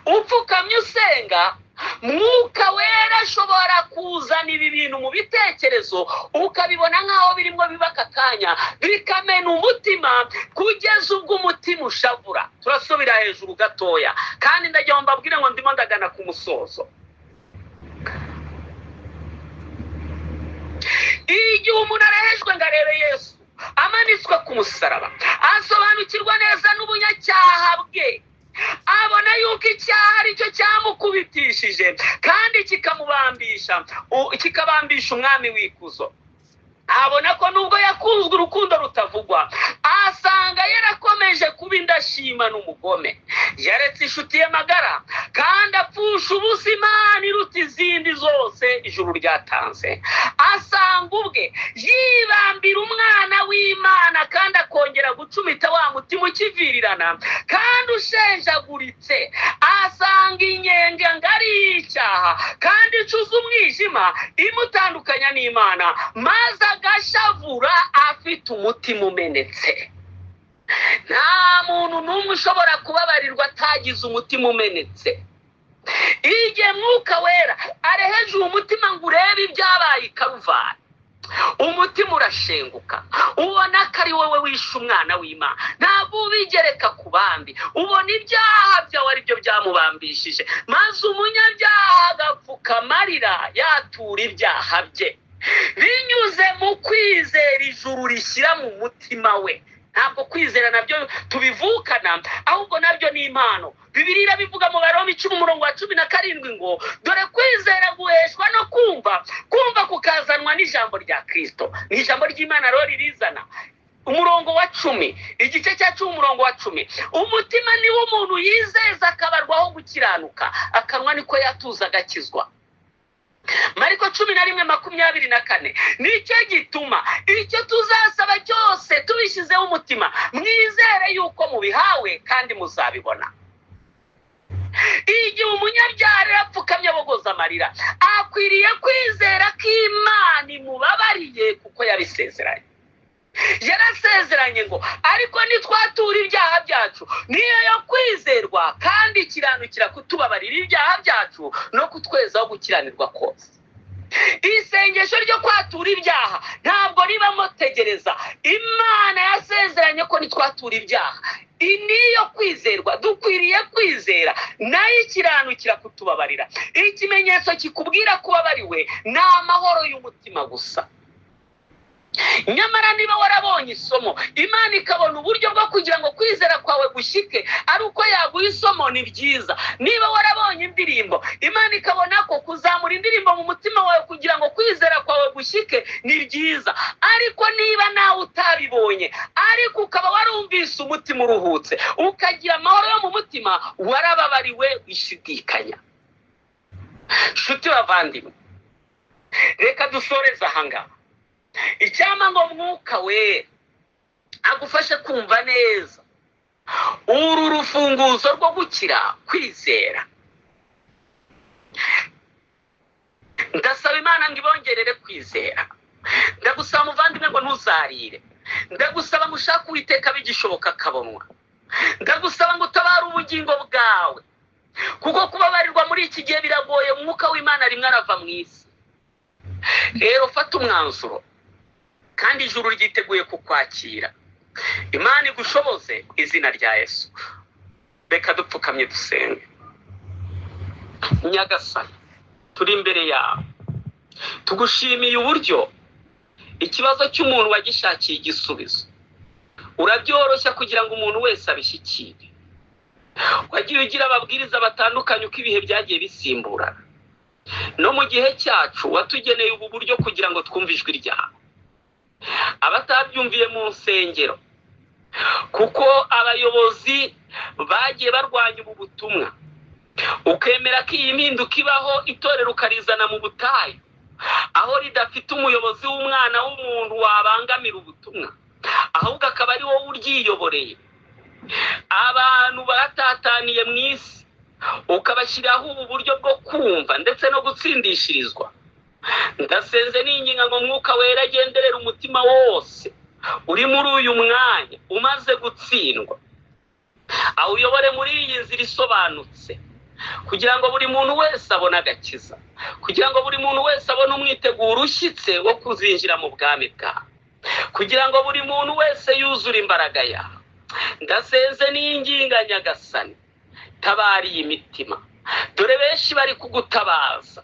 Upfukamye usenga Mwuka Wera ashobora kuzana ibi bintu mu bitekerezo ukabibona nk'aho birimo biba aka kanya, bikamena umutima kugeza ubwo umutima ushavura. Turasubira hejuru gatoya, kandi ndagira ngo mbabwire ngo ndimo ndagana ku musozo. Igihe umuntu arehejwe ngo arebe Yesu amanitswe ku musaraba, asobanukirwa neza n'ubunyacyaha bwe, abona yuko icyaha aricyo cyamukubitishije kandi kikabambisha umwami w'ikuzo. Abona ko nubwo yakunzwe urukundo rutavugwa, asanga yarakomeje kuba indashima n'umugome. Yaretse inshuti ye magara kandi apfusha ubusa Imana iruta izindi zose ijuru ryatanze. Asanga ubwe yibambira umwana w'Imana kandi akongera gucumita wa mutima ukivirirana kandi ushenjaguritse. Asanga inyenga ngari y'icyaha kandi icuza umwijima imutandukanya n'Imana, maze agashavura afite umutima umenetse. Nta muntu n'umwe ushobora kubabarirwa atagize umutima umenetse. Igihe Mwuka Wera areheje umutima ngo urebe ibyabaye i Karuvari, umutima urashenguka, ubona ko ari wowe wishe umwana w'Imana, ntabwo ubigereka ku bandi, ubona ibyaha byawe ari byo byamubambishije, maze umunyabyaha agapfuka amarira yatura ibyaha bye. Binyuze mu kwizera ijuru rishyira mu mutima we. Ntabwo kwizera nabyo tubivukana, ahubwo nabyo ni impano. Bibiliya bivuga mu Baroma 10:17 ngo dore kwizera guheshwa no kumva kukazanwa n'ijambo rya Kristo. Ni ijambo ry'Imana rero ririzana. Umurongo wa 10, igice cya 10 umurongo wa 10. Umutima niwo umuntu yizeza akabarwaho gukiranuka, akanwa niko yatuza agakizwa. Mariko 11:24. Nicyo gituma icyo tuzasaba cyose tubishyizeho umutima, mwizere yuko mubihawe kandi muzabibona. Igihe umunyabyaha yapfukamye abogoza amarira, akwiriye kwizera ko Imana imubabariye kuko yabisezeranye. Yarasezeranye ngo ariko nitwatura ibyaha byacu niyo yo kwizerwa kandi ikiranukira kutubabarira ibyaha byacu no kutwezaho gukiranirwa kose. Isengesho ryo kwatura ibyaha ntabwo ribamo tegereza. Imana yasezeranye ko nitwatura ibyaha niyo kwizerwa, dukwiriye kwizera nayo ikiranukira kutubabarira. Ikimenyetso kikubwira kubabariwe ni amahoro y'umutima gusa. Nyamara niba warabonye isomo, Imana ikabona uburyo bwo kugira ngo kwizera kwawe gushike ari uko yaguha isomo, ni byiza. Niba warabonye indirimbo, Imana ikabona ko kuzamura indirimbo mu mutima wawe kugira ngo kwizera kwawe gushike, ni byiza. Ariko niba nawe utabibonye, ariko ukaba warumvise umutima uruhutse, ukagira amahoro yo mu mutima, warababariwe wishidikanya. Nshuti bavandimwe, reka dusoreze ahangaha. Icyama ngo Mwuka Wera agufashe kumva neza uru rufunguzo rwo gukira kwizera. Ndasaba Imana ngo ibongerere kwizera. Ndagusaba muvandimwe ngo ntuzarire. Ndagusaba ngo ushake Uwiteka bigishoboka akabonwa. Ndagusaba ngo utabare ubugingo bwawe, kuko kubabarirwa muri iki gihe biragoye. Mwuka w'Imana rimwe arava mu isi. Rero fata umwanzuro kandi ijuru ryiteguye kukwakira. Imana igushoboze ku izina rya Yesu. Reka dupfukamye dusenge. Nyagasani, turi imbere yawe, tugushimiye uburyo ikibazo cy'umuntu wagishakiye igisubizo urabyoroshya kugira ngo umuntu wese abishyikire. Wagiye ugira ababwiriza batandukanye uko ibihe byagiye bisimburana, no mu gihe cyacu watugeneye ubu buryo kugira ngo twumve ijwi ryawe. Abatabyumviye mu nsengero, kuko abayobozi bagiye barwanya ubu butumwa, ukemera ko iyi mpinduka ibaho, itorero ukarizana mu butayu aho ridafite umuyobozi w'umwana w'umuntu wabangamira ubutumwa, ahubwo akaba ari wowe uryiyoboreye. Abantu batataniye mu isi ukabashyiraho ubu buryo bwo kumva ndetse no gutsindishirizwa. Ndasenze n'inginga ngo Mwuka Wera agenderera umutima wose uri muri uyu mwanya umaze gutsindwa, awuyobore muri iyi nzira isobanutse, kugira ngo buri muntu wese abone agakiza, kugira ngo buri muntu wese abone umwiteguro ushyitse wo kuzinjira mu bwami bwawe, kugira ngo buri muntu wese yuzure imbaraga yawe. Ndasenze n'inginga Nyagasani, tabara iyi mitima. Dore benshi bari kugutabaza,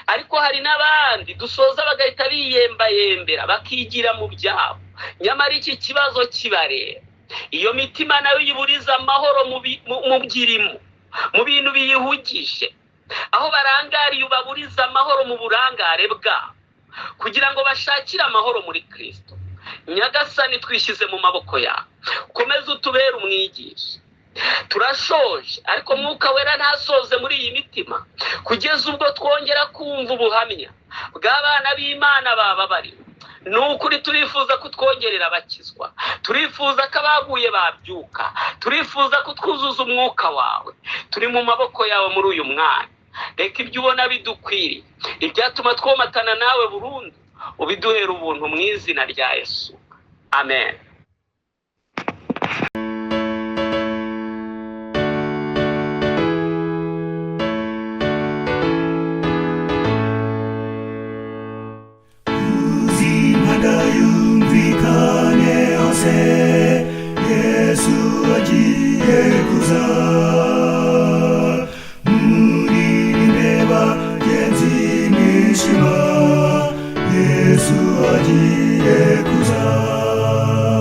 ariko hari n'abandi dusoza bagahita biyembayembera bakigira mu byabo, nyamara iki kibazo kibareba. Iyo mitima nayo yiburiza amahoro mu byirimo, mu bintu biyihugije, aho barangariye ubaburiza amahoro mu burangare bwabo, kugira ngo bashakire amahoro muri Kristo. Nyagasani, twishyize mu maboko yawe, ukomeze utubere umwigisha. Turashoje, ariko Mwuka Wera ntasoze muri iyi mitima, kugeza ubwo twongera kumva ubuhamya bw'abana b'Imana baba bari. Ni ukuri turifuza kutwongerera abakizwa, turifuza ko abaguye babyuka, turifuza kutwuzuza umwuka wawe. Turi mu maboko yawe muri uyu mwanya. Reka ibyo ubona bidukwiriye, ibyatuma twomatana nawe burundu, ubiduhera ubuntu mu izina rya Yesu. Amen. Yesu agiye kuza, muririmbe bagenzi mwishima, Yesu agiye kuza.